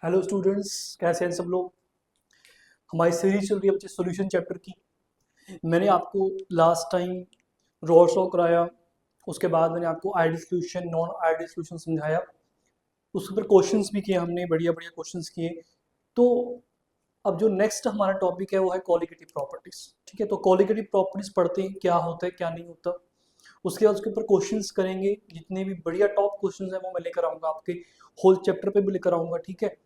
Hello students, कैसे हैं सब लोग। हमारी सीरीज चल रही है बच्चे सॉल्यूशन चैप्टर की। मैंने आपको लास्ट टाइम रॉल्स लॉ कराया, उसके बाद मैंने आपको ideal solution non ideal solution समझाया। उसके ऊपर क्वेश्चंस भी किए हमने, बढ़िया बढ़िया क्वेश्चंस किए। तो अब जो नेक्स्ट हमारा टॉपिक है वो है कॉलिगेटिव प्रॉपर्टीज। ठीक है, तो कॉलिगेटिव प्रॉपर्टीज पढ़ते हैं, क्या होता है क्या नहीं होता। उसके बाद उसके ऊपर क्वेश्चंस करेंगे, जितने भी बढ़िया टॉप क्वेश्चंस हैं वो मैं लेकर आऊँगा, आपके होल चैप्टर पे भी लेकर आऊँगा। ठीक है,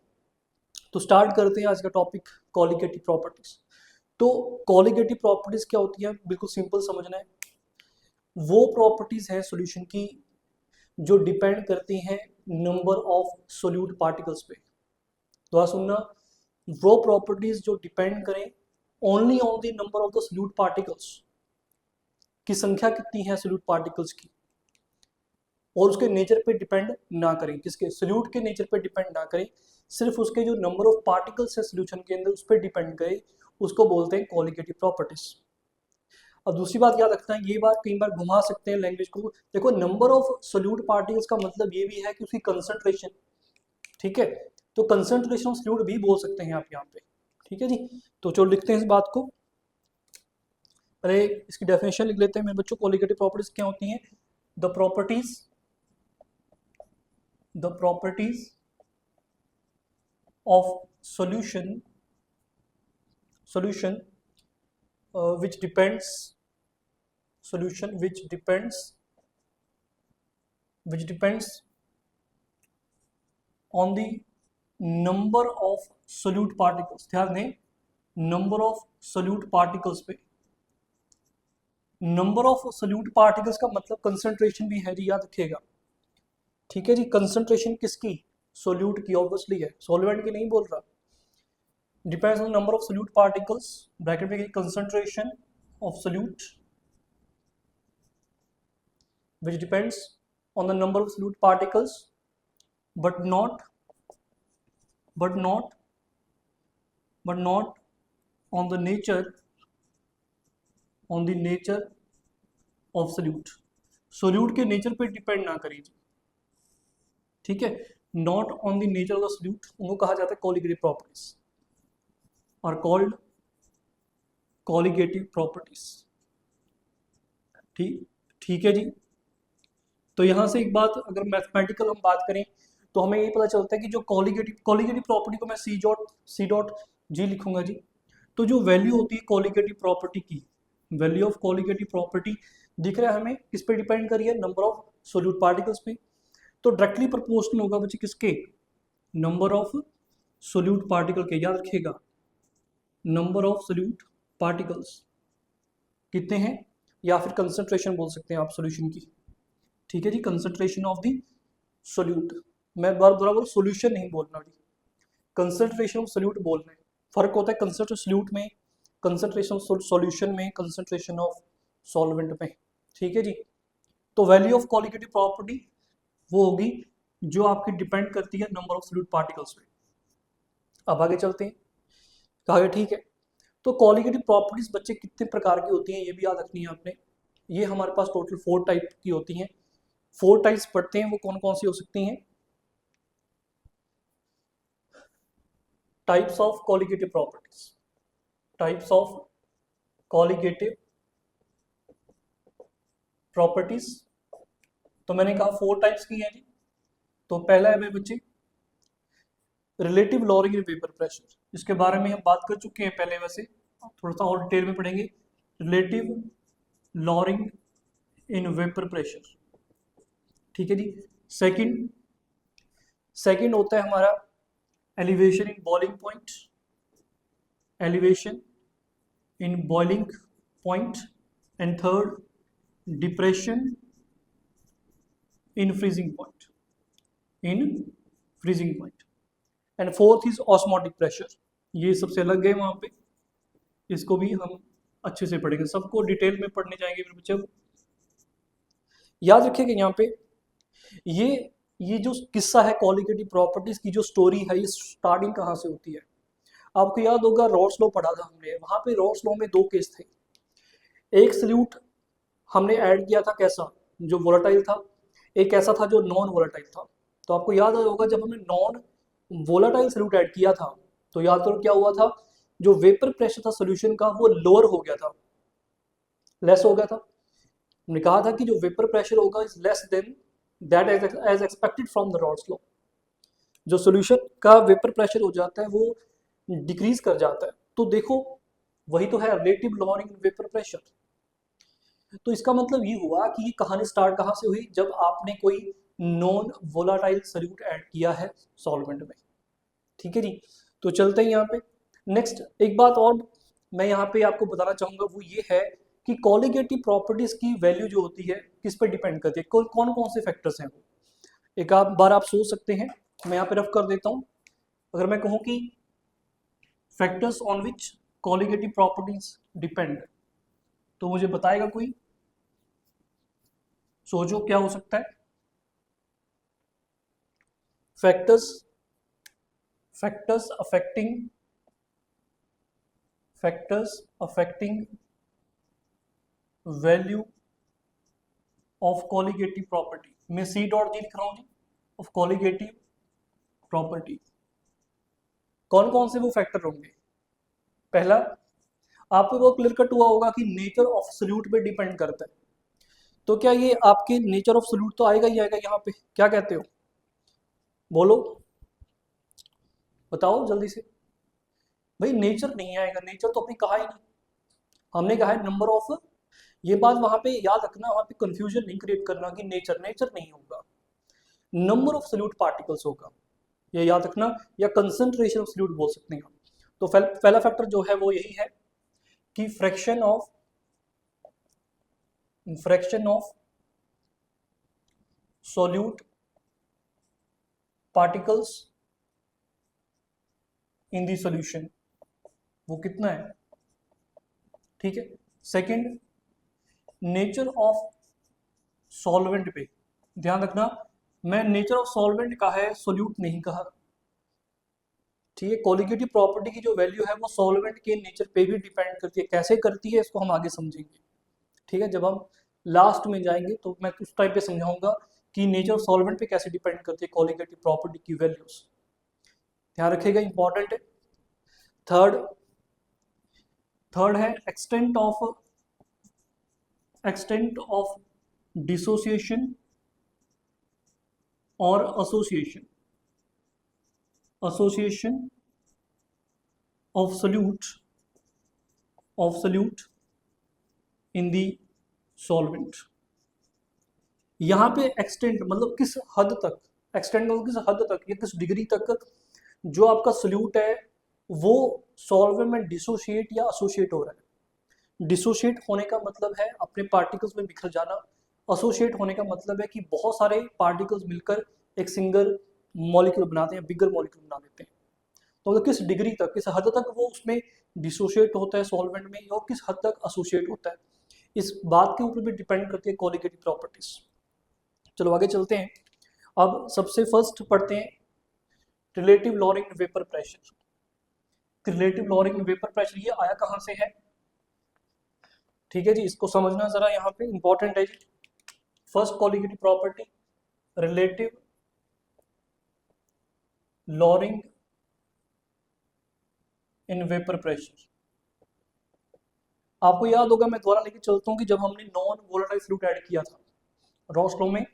तो स्टार्ट करते हैं आज का टॉपिक, कॉलिगेटिव प्रॉपर्टीज। तो कॉलिगेटिव प्रॉपर्टीज क्या होती है, बिल्कुल सिंपल समझना है। वो प्रॉपर्टीज है सॉल्यूशन की जो डिपेंड करती हैं नंबर ऑफ सोल्यूट पार्टिकल्स पे। दोबारा सुनना, वो प्रॉपर्टीज जो डिपेंड करें only on the number of the solute particles, की संख्या कितनी है सोल्यूट पार्टिकल्स की, और उसके नेचर पे डिपेंड ना करें। किसके? सोल्यूट के नेचर पे डिपेंड ना करें, सिर्फ उसके जो नंबर ऑफ पार्टिकल्स है सोल्यूशन के अंदर उस पर डिपेंड करे, उसको बोलते हैं कॉलिगेटिव प्रॉपर्टीज। अब दूसरी बात याद रखना है, ये बात कई बार घुमा सकते हैं लैंग्वेज को। देखो, नंबर ऑफ सोल्यूट पार्टिकल्स का मतलब ये भी है कि उसकी कंसंट्रेशन। ठीक है, तो कंसंट्रेशन ऑफ सोल्यूट भी बोल सकते हैं आप यहाँ पे। ठीक है जी, तो चलो लिखते हैं इस बात को। अरे इसकी डेफिनेशन लिख लेते हैं मेरे बच्चों। कॉलिगेटिव प्रॉपर्टीज क्या होती हैं? The properties of solution which depends on the number of solute particles। ध्यान दें, नंबर ऑफ सोल्यूट पार्टिकल्स पे। नंबर ऑफ सोल्यूट पार्टिकल्स का मतलब कंसंट्रेशन भी है जी, याद रखिएगा। ठीक है जी, कंसंट्रेशन किसकी? सोल्यूट की, ऑब्वियसली है, सॉल्वेंट की नहीं बोल रहा। Depends on number of solute particles, bracket में concentration of solute which depends on the number of solute particles but not on the nature of solute। Solute के नेचर पे डिपेंड ना करिए। ठीक है, not on the nature of the solute, उनको कहा जाता है कॉलिगेटिव प्रॉपर्टीज, और कॉल्ड कॉलिगेटिव प्रॉपर्टीज। ठीक है जी। तो यहाँ से एक बात, अगर मैथमेटिकल हम बात करें तो हमें ये पता चलता है कि जो कॉलिगेटिव प्रॉपर्टी को मैं सी डॉट जी लिखूंगा जी। तो जो वैल्यू होती है कॉलिगेटिव प्रॉपर्टी की, वैल्यू ऑफ कॉलिगेटिव प्रॉपर्टी दिख रहा है हमें, किस पे डिपेंड करिए? नंबर ऑफ सोल्यूट पार्टिकल्स पे। तो डायरेक्टली प्रोपोर्शनल होगा बच्चे किसके? नंबर ऑफ सोल्यूट पार्टिकल के। याद रखिएगा, नंबर ऑफ सोल्यूट पार्टिकल्स कितने हैं, या फिर कंसंट्रेशन बोल सकते हैं आप सोल्यूशन की। ठीक है जी, कंसंट्रेशन ऑफ द सोल्यूट। मैं बराबर सोल्यूशन नहीं बोलना जी, कंसंट्रेशन ऑफ सोल्यूट बोलना है। फर्क होता है कंसंट्रेशन सोल्यूट में, कंसंट्रेशन ऑफ सॉल्यूशन में, कंसंट्रेशन ऑफ सॉल्वेंट में। ठीक है जी। तो वैल्यू ऑफ कॉलिगेटिव प्रॉपर्टी वो होगी जो आपकी डिपेंड करती है नंबर ऑफ सोल्यूट पार्टिकल्स पे। अब आगे चलते हैं, कहा गया। ठीक है, तो कॉलिगेटिव प्रॉपर्टीज बच्चे कितने प्रकार की होती हैं ये भी याद रखनी है आपने। ये हमारे पास टोटल 4 टाइप की होती हैं। 4 टाइप्स पढ़ते हैं, वो कौन कौन सी हो सकती हैं? Types of colligative properties, types of colligative properties. तो मैंने कहा 4 टाइप्स की हैं जी। तो पहला है मेरे बच्चे relative lowering in vapour pressure. इसके बारे में हम बात कर चुके हैं पहले, वैसे थोड़ा सा और डिटेल में पढ़ेंगे। Relative lowering in vapour pressure. ठीक है जी। सेकंड होता है हमारा elevation in boiling point, elevation in boiling point. And third depression in freezing point, and fourth is osmotic pressure. ये सबसे अलग है वहां पे, इसको भी हम अच्छे से पढ़ेंगे, सबको डिटेल में पढ़ने जाएंगे मेरे बच्चे। याद रखिएगा यहाँ पे ये जो किस्सा है कॉलिगेटिव प्रॉपर्टीज की, जो स्टोरी है, ये स्टार्टिंग कहाँ से होती है? आपको याद होगा रॉल्स लॉ पढ़ा था हमने, वहां पे रॉल्स लॉ में 2 केस थे। एक सल्यूट हमने ऐड किया था कैसा, जो वोलेटाइल था, एक ऐसा था जो नॉन वोलेटाइल था। तो आपको याद होगा जब हमने नॉन वोलाटाइल सॉल्यूट ऐड किया था तो याद करो क्या हुआ था, जो वेपर प्रेशर था सोल्यूशन का वो लोअर हो गया था, लेस हो गया था। हमने कहा था कि जो वेपर प्रेशर होगा is less than that as expected from the Raoult's law. जो सोल्यूशन का वेपर प्रेशर हो जाता है वो डिक्रीज कर जाता है। तो देखो वही तो है रिलेटिव लॉरिंग वेपर प्रेशर। तो इसका मतलब ये हुआ कि ये कहानी स्टार्ट कहाँ से हुई, जब आपने कोई नॉन वोलाटाइल सॉल्यूट ऐड किया है सॉल्वेंट में। ठीक है जी, तो चलते हैं यहाँ पे नेक्स्ट। एक बात और मैं यहाँ पे आपको बताना चाहूंगा वो ये है कि कॉलिगेटिव प्रॉपर्टीज की वैल्यू जो होती है किस पर डिपेंड करती है, कौन कौन से फैक्टर्स हैं वो। एक बार आप सोच सकते हैं, मैं यहाँ पे रफ कर देता हूँ। अगर मैं कहूँ कि factors on which colligative properties depend, तो मुझे बताएगा कोई, सोचो क्या हो सकता है। Factors factors affecting value of colligative property, मैं सी डॉट डी लिख रहा हूँ जी, ऑफ कॉलिगेटिव प्रॉपर्टी। कौन कौन से वो फैक्टर होंगे। पहला, आपको वो क्लियर कट हुआ होगा कि नेचर ऑफ सॉल्यूट पे डिपेंड करता है। तो क्या ये आपके नेचर ऑफ सॉल्यूट तो आएगा ही आएगा यहाँ पे, क्या कहते हो, बोलो बताओ जल्दी से। भाई नेचर नहीं आएगा, नेचर तो अपनी कहा ही नहीं, हमने कहा है नंबर ऑफ। ये बात वहां पे याद रखना, वहां पे कंफ्यूजन नहीं क्रिएट करना कि नेचर नहीं होगा, नंबर ऑफ सॉल्यूट पार्टिकल्स होगा, ये याद रखना, या कंसंट्रेशन ऑफ सॉल्यूट बोल सकते हैं हम। तो पहला फैक्टर जो है वो यही है कि fraction of solute particles in the solution वो कितना है। ठीक है, सेकंड, नेचर ऑफ सॉल्वेंट पे ध्यान रखना, मैं नेचर ऑफ सॉल्वेंट कहा है, सॉल्यूट नहीं कहा। ठीक है, कॉलिगेटिव प्रॉपर्टी की जो वैल्यू है वो सॉल्वेंट के नेचर पे भी डिपेंड करती है, कैसे करती है इसको हम आगे समझेंगे। ठीक है, जब हम लास्ट में जाएंगे तो मैं उस टाइम पे समझाऊंगा कि नेचर ऑफ सॉल्वेंट पे कैसे डिपेंड करती है कॉलिगेटिव प्रॉपर्टी की वैल्यूज, ध्यान रखिएगा, इंपॉर्टेंट है। थर्ड है एक्सटेंट ऑफ डिसोसिएशन और association of solute in the solvent. यहाँ पे एक्सटेंट मतलब किस हद तक, एक्सटेंट मतलब किस हद तक या किस डिग्री तक जो आपका सोल्यूट है वो सॉल्वेंट में डिसोशिएट या एसोसिएट हो रहा है। डिसोशिएट होने का मतलब है अपने पार्टिकल्स में बिखर जाना, एसोसिएट होने का मतलब है कि बहुत सारे पार्टिकल्स मिलकर एक सिंगल मॉलिक्यूल बनाते हैं, बिगर मॉलिक्यूल बना देते हैं। तो मतलब किस डिग्री तक, किस हद तक वो उसमें डिसोशिएट होता है सॉल्वेंट में, और किस हद तक एसोसिएट होता है, इस बात के ऊपर भी डिपेंड करती है कॉलिगेटिव प्रॉपर्टीज। चलो आगे चलते हैं, अब सबसे फर्स्ट पढ़ते हैं relative lowering vapour pressure. Relative lowering vapour pressure ये आया कहां से है। ठीक है जी, इसको समझना जरा, यहाँ पे इंपॉर्टेंट है जी। First colligative property relative lowering in vapour pressure. आपको याद होगा, मैं दोबारा लेके चलता हूँ कि जब हमने नॉन वोलेटाइल फ्लूइड ऐड किया था रॉस लॉ में,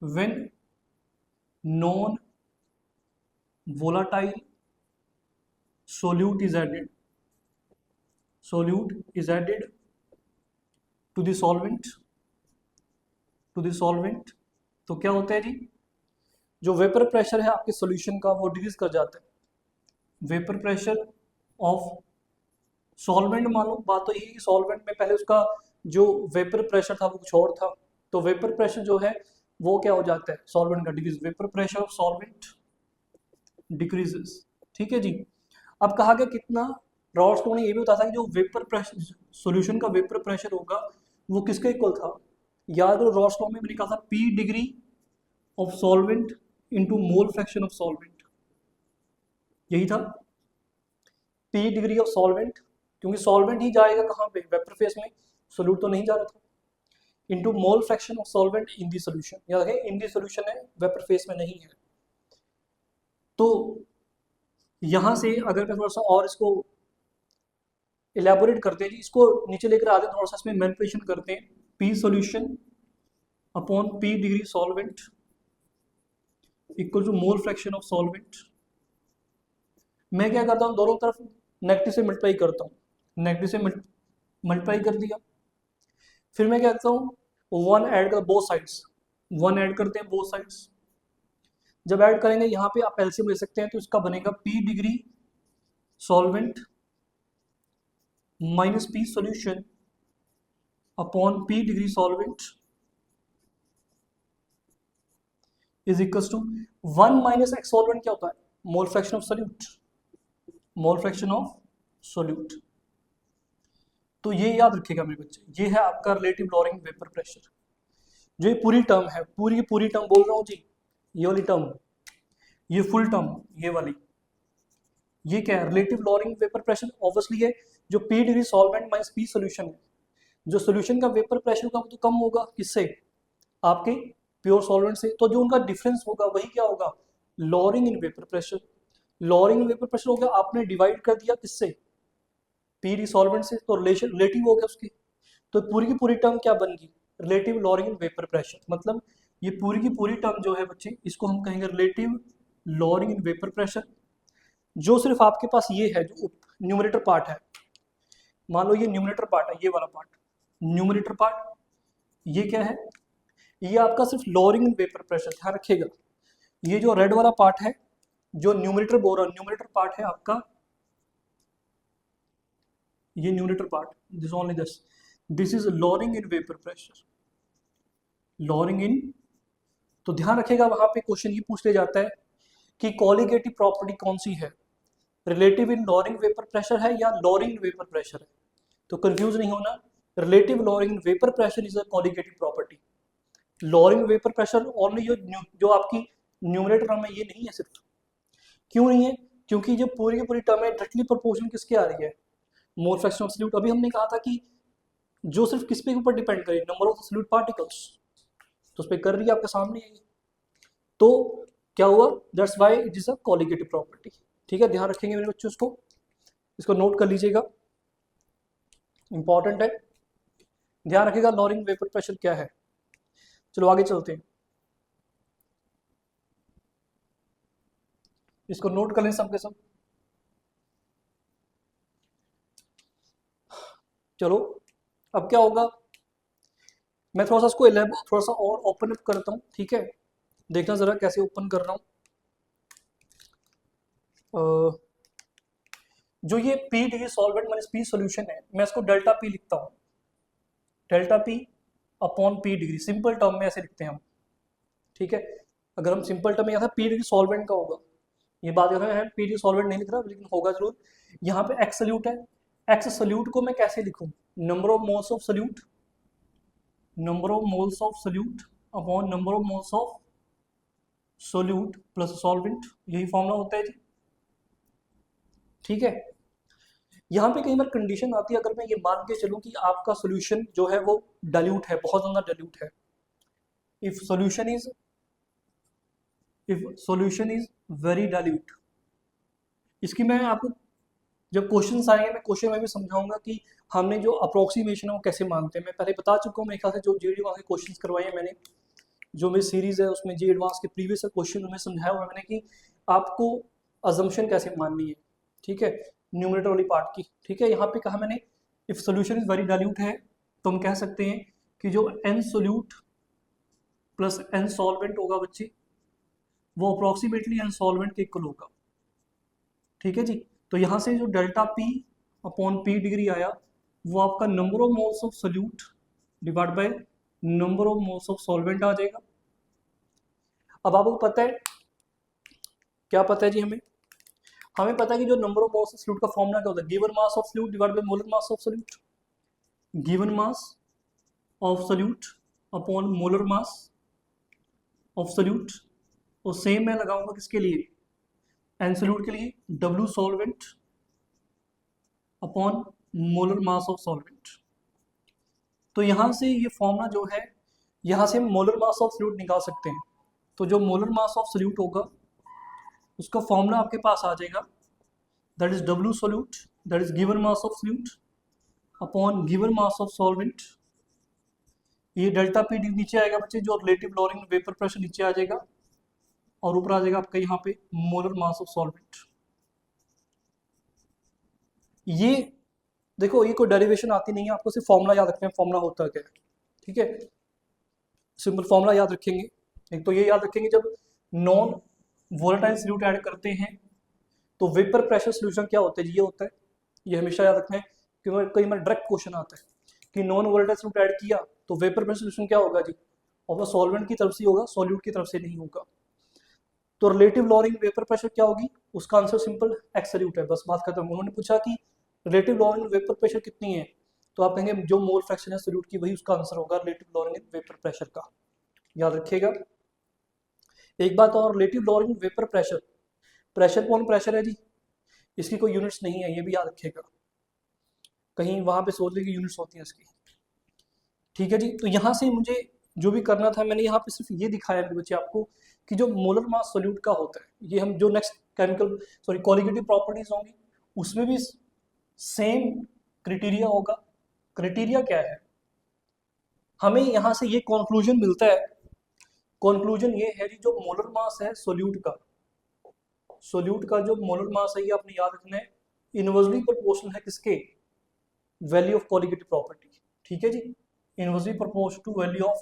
when non volatile solute is added to the solvent तो क्या होता है जी, जो वेपर प्रेशर है आपके सॉल्यूशन का वो डिक्रीज कर जाता है। वेपर प्रेशर ऑफ सॉल्वेंट, मानो बात तो यही, सॉल्वेंट में पहले उसका जो वेपर प्रेशर था वो कुछ और था, तो वेपर प्रेशर जो है वो क्या हो जाता है सॉल्वेंट का decrease, vapour pressure of solvent decreases. ठीक है जी, अब कहा गया कितना, रॉड्सटोन ने ये भी बताया था कि जो वेपर प्रेशर सॉल्यूशन का वेपर प्रेशर होगा वो किसके इक्वल था, याद करो रॉड्सटोन में मैंने कहा था P degree of solvent into mole fraction of solvent, यही था P डिग्री ऑफ सॉल्वेंट, क्योंकि सॉल्वेंट ही जाएगा कहाँ पे वेपर फेस में, सोल्यूट तो नहीं जा रहा था, into mole fraction of solvent in the solution, याद है इन दी सॉल्यूशन है वेपर फेस में नहीं है। तो यहाँ से अगर मैं थोड़ा सा और इसको इलेबोरेट करते हैं जी, इसको नीचे लेकर आते हैं, थोड़ा सा इसमें मैनिपुलेशन करते हैं। P solution upon P degree solvent equal to mole fraction of solvent. मैं क्या करता हूँ, दोनों तरफ नेगेटिव से मल्टीप्लाई करता हूँ, नेगेटिव से मल्टीप्लाई कर दिया। फिर मैं क्या करता हूँ, वन ऐड कर बोथ साइड्स, वन ऐड करते हैं बोथ साइड्स। जब ऐड करेंगे यहाँ पे आप एलसीएम ले सकते हैं, तो इसका बनेगा P degree solvent minus P solution upon P degree solvent is equal to one minus x solvent क्या होता है, mole fraction of solute, mole fraction of solute. तो ये याद रखिएगा मेरे बच्चे, ये है आपका रिलेटिव लॉरिंग वेपर प्रेशर। जो ये पूरी टर्म है, पूरी की पूरी टर्म बोल रहा हूँ जी, ये वाली टर्म, ये फुल टर्म, ये वाली, ये क्या है, relative lowering vapour pressure obviously है जो P degree solvent minus P solution है। जो सोल्यूशन का वेपर प्रेशर होगा वो तो कम होगा किससे, आपके प्योर सॉल्वेंट से, तो जो उनका डिफरेंस होगा वही क्या होगा, lowering in vapour pressure. Lowering in vapour pressure हो गया, आपने डिवाइड कर दिया किससे, पी डी सॉल्वेंट से, तो रिलेटिव हो गया उसके। तो पूरी की पूरी टर्म क्या बन गई, relative lowering in vapour pressure. मतलब ये पूरी की पूरी टर्म जो है बच्चे, इसको हम कहेंगे relative lowering in vapour pressure. जो सिर्फ आपके पास ये है, जो न्यूमरेटर पार्ट है, मान लो ये न्यूमरेटर पार्ट है, ये वाला पार्ट न्यूमरेटर पार्ट, ये क्या है, ये आपका सिर्फ लॉरिंग इन वेपर प्रेशर, ध्यान रखिएगा। ये जो रेड वाला पार्ट है, जो न्यूमरेटर बोल रहा, न्यूमरेटर पार्ट है आपका, ये numerator part, this only this is lowering in vapour pressure, lowering in. तो ध्यान रखिएगा, वहां पे क्वेश्चन ये पूछ ले जाता है कि कॉलिगेटिव प्रॉपर्टी कौन सी है, रिलेटिव इन लॉरिंग वेपर प्रेशर है या लॉरिंग वेपर प्रेशर है। तो कंफ्यूज नहीं होना, relative lowering vapour pressure is a colligative property. Lowering vapour pressure only जो आपकी न्यूमरेटर टर्म है, ये नहीं है सिर्फ। क्यों नहीं है, क्योंकि जो पूरी की पूरी टर्म है डायरेक्टली प्रोपोर्शनल किसके आ रही है, मोल फ्रैक्शन ऑफ सॉल्यूट। अभी हमने कहा था कि जो सिर्फ किस पे ऊपर डिपेंड करे, नंबर ऑफ सॉल्यूट पार्टिकल्स, तो उस पर कर रही है आपके सामने है। तो क्या हुआ, that's why it is a colligative property. ठीक है, ध्यान रखेंगे मेरे बच्चों, इसको नोट कर लीजिएगा, इंपॉर्टेंट है, ध्यान रखिएगा लॉरिंग वेपर प्रेशर क्या है। चलो आगे चलते हैं, इसको नोट कर लें सबके सब। चलो अब क्या होगा, मैं थोड़ा सा इसको थोड़ा सा और ओपन अप करता हूँ, ठीक है, देखना जरा कैसे ओपन कर रहा हूँ। जो ये P degree solvent minus P solution है, मैं इसको डेल्टा पी लिखता हूँ, delta P upon P degree, simple term में ऐसे लिखते हैं हम। ठीक है, अगर हम सिंपल टर्म में यहाँ पी डिग्री सॉल्वेंट का होगा, ये बात है पी डिग्री सॉल्वेंट नहीं लिख रहा लेकिन होगा जरूर। यहाँ पे एक्स सोल्यूट है, एक्स सोल्यूट को मैं कैसे लिखूँ, number of moles of solute, number of moles of solute upon number of moles of solute plus solvent, यही फॉर्मूला होता है जी। ठीक है, यहाँ पे कई बार कंडीशन आती है, अगर मैं ये मान के चलूँ कि आपका सोल्यूशन जो है वो डाइल्यूट है, बहुत ज़्यादा डाइल्यूट है, if solution is very dilute, इसकी मैं आपको जब क्वेश्चन आएंगे मैं क्वेश्चन में भी समझाऊंगा कि हमने जो अप्रोक्सीमेशन है वो कैसे मानते हैं। मैं पहले बता चुका हूँ मेरे ख्याल से, जो जेईई एडवांस के क्वेश्चंस करवाए हैं मैंने, जो मेरी सीरीज है उसमें जेईई एडवांस के प्रीवियस क्वेश्चन में समझाया हुआ मैंने कि आपको अजम्पशन कैसे माननी है। ठीक है, न्यूमरेटर वाली पार्ट की। ठीक है, यहाँ पे कहा मैंने if solution is very dilute है, तो हम कह सकते हैं कि जो N solute plus N solvent होगा बच्चे, वो अप्रोक्सीमेटली एन सॉल्वेंट के इक्वल होगा। ठीक है जी, तो यहाँ से जो delta P upon P degree आया, वो आपका number of moles of solute divide by number of moles of solvent आ जाएगा। अब आपको पता है, क्या पता है जी, हमें पता है कि जो number of moles of solute का फॉर्मूला क्या होता है, given mass of solute divide by molar mass of solute, given mass of solute upon molar mass of solute. और सेम मैं लगाऊंगा किसके लिए, एन सोल्यूट के लिए, W solvent upon molar mass of solvent. तो यहाँ से ये फॉर्मूला जो है, यहाँ से हम मोलर मास ऑफ सोल्यूट निकाल सकते हैं। तो जो मोलर मास ऑफ सोल्यूट होगा उसका फॉर्मूला आपके पास आ जाएगा that is W solute, that is given mass of fluid upon given mass of solvent. ये डेल्टा पी नीचे आएगा बच्चे, जो रिलेटिव लोअरिंग वेपर प्रेशर नीचे आ जाएगा, और ऊपर आ जाएगा आपका यहाँ पे मोलर मास ऑफ सॉल्वेंट। ये देखो, ये कोई डेरिवेशन आती नहीं है, आपको सिर्फ फॉर्मूला याद रखना है, फॉर्मूला होता है क्या है, ठीक है। सिंपल फॉर्मूला याद रखेंगे। एक तो ये याद रखेंगे, जब नॉन वोलेटाइल सॉल्यूट ऐड करते हैं तो वेपर प्रेशर सॉल्यूशन क्या होता है, ये होता है। ये हमेशा याद रखना है, क्योंकि कई बार डायरेक्ट क्वेश्चन आता है कि नॉन वोलेटाइल सॉल्यूट ऐड किया तो वेपर प्रेशर सॉल्यूशन क्या होगा जी, और वो सॉल्वेंट की तरफ से होगा, सॉल्यूट की तरफ से नहीं होगा। तो रिलेटिव लॉरिंग वेपर प्रेशर क्या होगी, उसका आंसर सिंपल एब्सोल्यूट है, बस बात खत्म। उन्होंने पूछा कि रिलेटिव लॉरिंग वेपर प्रेशर कितनी है, तो आप कहेंगे जो मोल फ्रैक्शन है सॉल्यूट की, वही उसका आंसर होगा रिलेटिव लॉरिंग वेपर प्रेशर का, याद रखिएगा। एक बात और, relative lowering vapour pressure, pressure कौन प्रेशर है जी, इसकी कोई यूनिट्स नहीं है, ये भी याद रखिएगा, कहीं वहां पे सोच ले कि यूनिट्स होती हैं इसकी, ठीक है जी। तो यहाँ से मुझे जो भी करना था, मैंने यहाँ पे सिर्फ ये दिखाया मेरे बच्चे आपको कि जो मोलर मास सॉल्यूट का होता है, ये हम जो नेक्स्ट केमिकल क्वालिटेटिव प्रॉपर्टीज होंगी उसमें भी सेम क्राइटेरिया होगा। क्राइटेरिया क्या है, हमें यहाँ से ये कंक्लूजन मिलता है, कंक्लूजन ये है कि जो मोलर मास है सॉल्यूट का जो मोलर मास है, ये आपने याद रखना है, इनवर्सली प्रोपोर्शनल है किसके, वैल्यू ऑफ कोलिगेटिव प्रॉपर्टी, ठीक है जी, inversely proportional to value of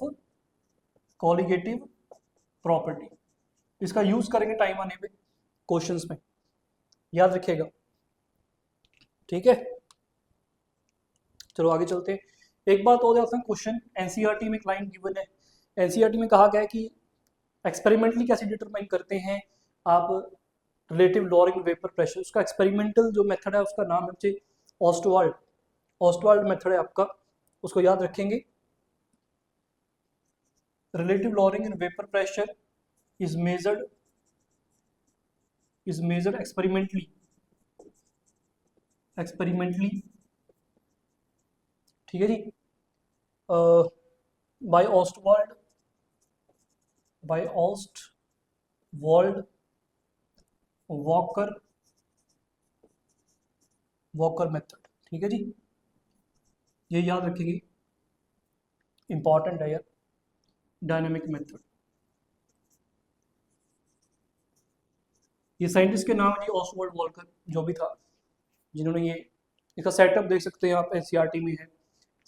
colligative property. इसका यूज करेंगे टाइम आने पे क्वेश्चंस में, याद रखिएगा, ठीक है। चलो आगे चलते हैं। एक बात और जाता है, क्वेश्चन एनसीईआरटी में क्लाइंट गिवन है, एनसीईआरटी में कहा गया है कि एक्सपेरिमेंटली कैसे डिटरमाइन करते हैं आप रिलेटिव लॉरिंग वेपर प्रेशर। उसका एक्सपेरिमेंटल जो मेथड है उसका नाम है बच्चे ऑस्टवाल्ड मेथड है आपका, उसको याद रखेंगे। Relative lowering in vapour pressure is measured experimentally, ठीक है जी, by Ostwald Walker मेथड, ठीक है जी, ये याद रखेंगे, इंपॉर्टेंट है यार, डायनेमिक मेथड। ये साइंटिस्ट के नाम है जी ऑस्वाल्ड वॉल्कर, जो भी था, जिन्होंने ये, इसका सेटअप देख सकते हैं आप, एनसीईआरटी में है।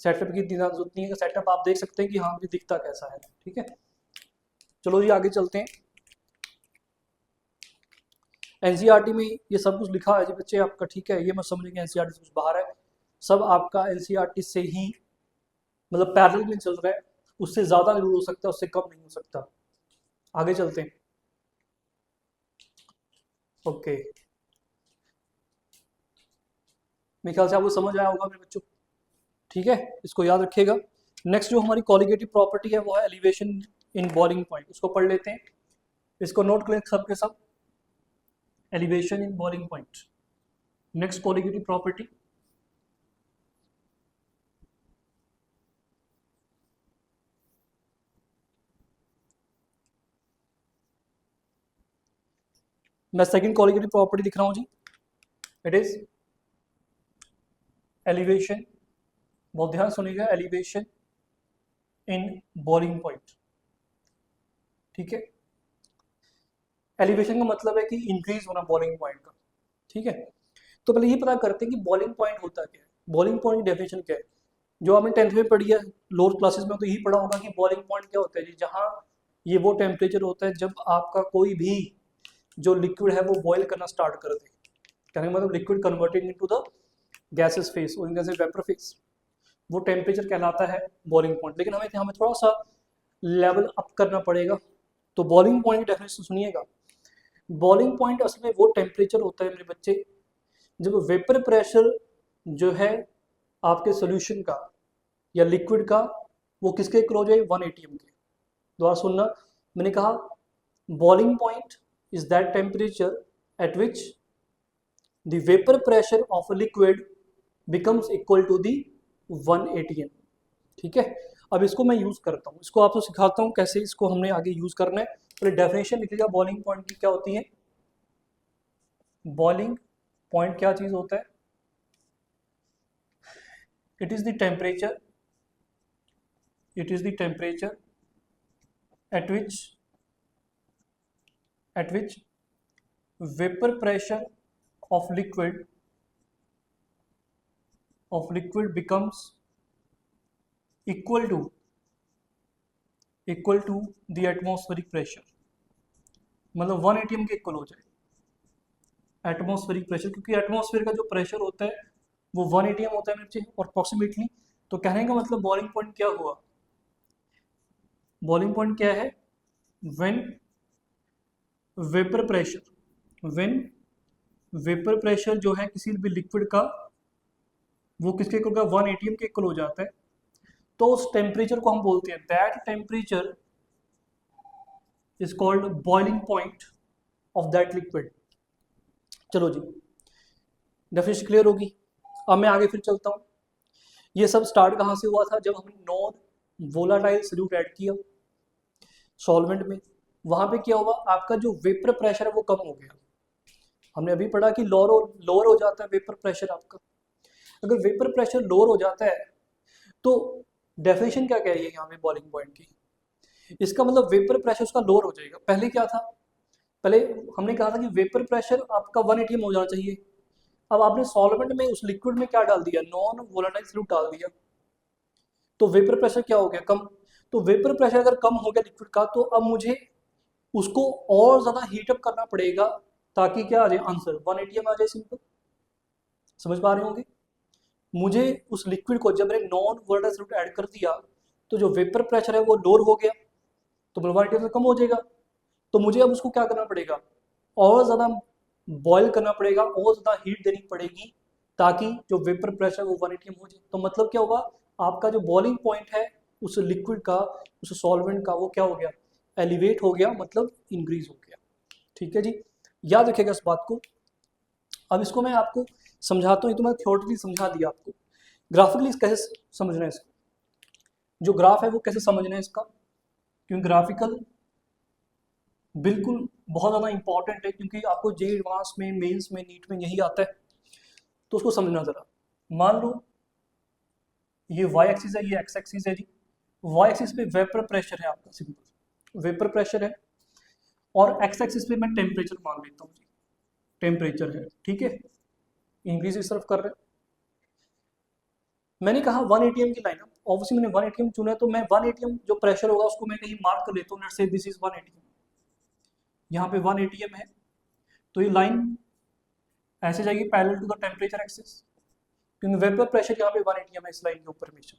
सेटअप की इतनी ज़्यादा जरूरत नहीं है, सेटअप आप देख सकते हैं कि हाँ भी दिखता कैसा है, ठीक है। चलो जी आगे चलते हैं। एनसीईआरटी में ये सब कुछ लिखा है जी बच्चे आपका, ठीक है, ये मत समझिए कि एनसीईआरटी से कुछ बाहर है, सब आपका एनसीईआरटी से ही मतलब पैरेलल में चल रहा है, उससे ज़्यादा नहीं हो सकता, उससे कम नहीं हो सकता। आगे चलते हैं, ओके। मेरे ख्याल से आपको समझ आया होगा मेरे बच्चों, ठीक है, इसको याद रखिएगा। नेक्स्ट जो हमारी कोलिगेटिव प्रॉपर्टी है वो है एलिवेशन इन बॉइलिंग पॉइंट, उसको पढ़ लेते हैं, इसको नोट करें सब के सब, elevation in boiling point. Next colligative property, मैं सेकंड कोलिगेटिव प्रॉपर्टी दिख रहा हूं जी, इट इज एलिवेशन, बहुत ध्यान सुनिएगा, एलिवेशन इन बॉइलिंग पॉइंट, ठीक है। एलिवेशन का मतलब है कि इंक्रीज होना बॉइलिंग पॉइंट का, ठीक है। तो पहले ये पता करते हैं कि बॉइलिंग पॉइंट होता क्या है, बॉइलिंग पॉइंट की डेफिनेशन क्या है, जो आपने 10th में पढ़ी है, लोअर क्लासेस में तो यही पढ़ा होगा कि बॉइलिंग पॉइंट क्या होता है जी, जहाँ ये वो टेम्परेचर होता है जब आपका कोई भी जो लिक्विड है वो बॉयल करना स्टार्ट कर दे, कहने का मतलब liquid converted into the gases face और गैसेस वेपर फेस, वो टेम्परेचर कहलाता है बॉइलिंग पॉइंट। लेकिन हमें थोड़ा सा लेवल अप करना पड़ेगा, तो बॉइलिंग पॉइंट की डेफिनेशन सुनिएगा। बॉइलिंग पॉइंट असल में वो टेम्परेचर होता है मेरे बच्चे जब वेपर प्रेशर जो है आपके सोल्यूशन का या लिक्विड का वो किसके क्लोज है, 1 atm के। दोबारा सुनना, मैंने कहा boiling point is that temperature at which the vapor pressure of a liquid becomes equal to the 1 atm, ठीक है। अब इसको मैं यूज करता हूँ, इसको आपको सिखाता हूँ कैसे इसको हमने आगे यूज करना है। पहले डेफिनेशन लिखिएगा बॉइलिंग पॉइंट की क्या होती है, बॉइलिंग पॉइंट क्या चीज होता है? It is the temperature, it is the temperature at which vapor pressure of liquid becomes equal to the atmospheric pressure, मतलब 1 atm के इक्वल हो जाए एटमॉस्फेरिक प्रेशर, क्योंकि एटमॉस्फेयर का जो प्रेशर होता है वो 1 atm होता है मेरे बच्चे और अप्रॉक्सीमेटली। तो कहने का मतलब बॉइलिंग पॉइंट क्या हुआ? बॉइलिंग पॉइंट क्या है? व्हेन वेपर प्रेशर जो है किसी भी लिक्विड का वो किसके इक्वल का 1 atm के इक्वल हो जाता है, तो उस टेम्परेचर को हम बोलते हैं, that temperature is called boiling point of that liquid. चलो जी, डेफिनेशन क्लियर होगी। अब मैं आगे फिर चलता हूँ। ये सब स्टार्ट कहाँ से हुआ था? जब हमने नॉन वोलाटाइल सॉल्यूट ऐड किया सॉल्वेंट में, वहां पे क्या हुआ? आपका जो वेपर प्रेशर है वो कम हो गया। हमने अभी पढ़ा कि लोअर हो जाता है वेपर प्रेशर आपका। अगर वेपर प्रेशर लोअर हो जाता है तो डेफिनेशन क्या कह रही है यहाँ पे बॉइलिंग पॉइंट की? इसका मतलब वेपर प्रेशर उसका लोअर हो जाएगा। पहले क्या था? पहले हमने कहा था कि वेपर प्रेशर आपका 1 atm हो जाना चाहिए। अब आपने सॉल्वेंट में उस लिक्विड में क्या डाल दिया? नॉन वोलेटाइल सॉल्यूट डाल दिया, तो वेपर प्रेशर क्या हो गया? कम। तो वेपर प्रेशर अगर कम हो गया लिक्विड का, तो अब मुझे उसको और ज्यादा हीटअप करना पड़ेगा ताकि क्या आ जाए? आंसर 1 atm आ जाए। सिंपल, समझ पा रहे होंगे? मुझे उस लिक्विड को जब मैंने नॉन वोलेटाइल सॉल्यूट ऐड कर दिया तो जो वेपर प्रेशर है वो लोअर हो गया, तो 1 atm से कम हो जाएगा। तो मुझे अब उसको क्या करना पड़ेगा? और ज़्यादा बॉयल करना पड़ेगा, और ज़्यादा हीट देनी पड़ेगी ताकि जो वेपर प्रेशर वो 1 atm हो जाए। तो मतलब क्या होगा? आपका जो बॉइलिंग पॉइंट है उस लिक्विड का, उस सॉल्वेंट का, वो क्या हो गया? एलिवेट हो गया, मतलब इंक्रीज हो गया। ठीक है जी, याद रखिएगा इस बात को। अब इसको मैं आपको समझाता हूँ। तो मैं थ्योरेटिकली समझा दिया आपको, ग्राफिकली कैसे समझना है इसको। जो ग्राफ है वो कैसे समझना है इसका, क्योंकि ग्राफिकल बिल्कुल बहुत ज़्यादा इंपॉर्टेंट है, क्योंकि आपको जे एडवांस में, मेंस में, नीट में यही आता है। तो उसको समझना ज़रा। मान लो ये वाई एक्सिस है, ये एक्स एक्सिस है जी। वाई एक्सिस पे वेपर प्रेशर है आपका, सिंपल वेपर प्रेशर है, और एक्स एक्सिस पे मैं टेम्परेचर मान लेता हूँ जी, टेम्परेचर है। ठीक है, इंक्रीज इस तरफ कर रहे हैं। मैंने कहा 1 atm की लाइन, ऑब्वियसली मैंने 1 atm चुना है, तो मैं 1 atm जो प्रेशर होगा उसको मैं कहीं मार्क कर लेता हूँ। Let's say this is 1 atm, यहाँ पे 1 atm है, तो ये लाइन ऐसे जाएगी parallel to the temperature axis, क्योंकि वेपर प्रेशर यहाँ पे 1 atm है इस लाइन के ऊपर हमेशा।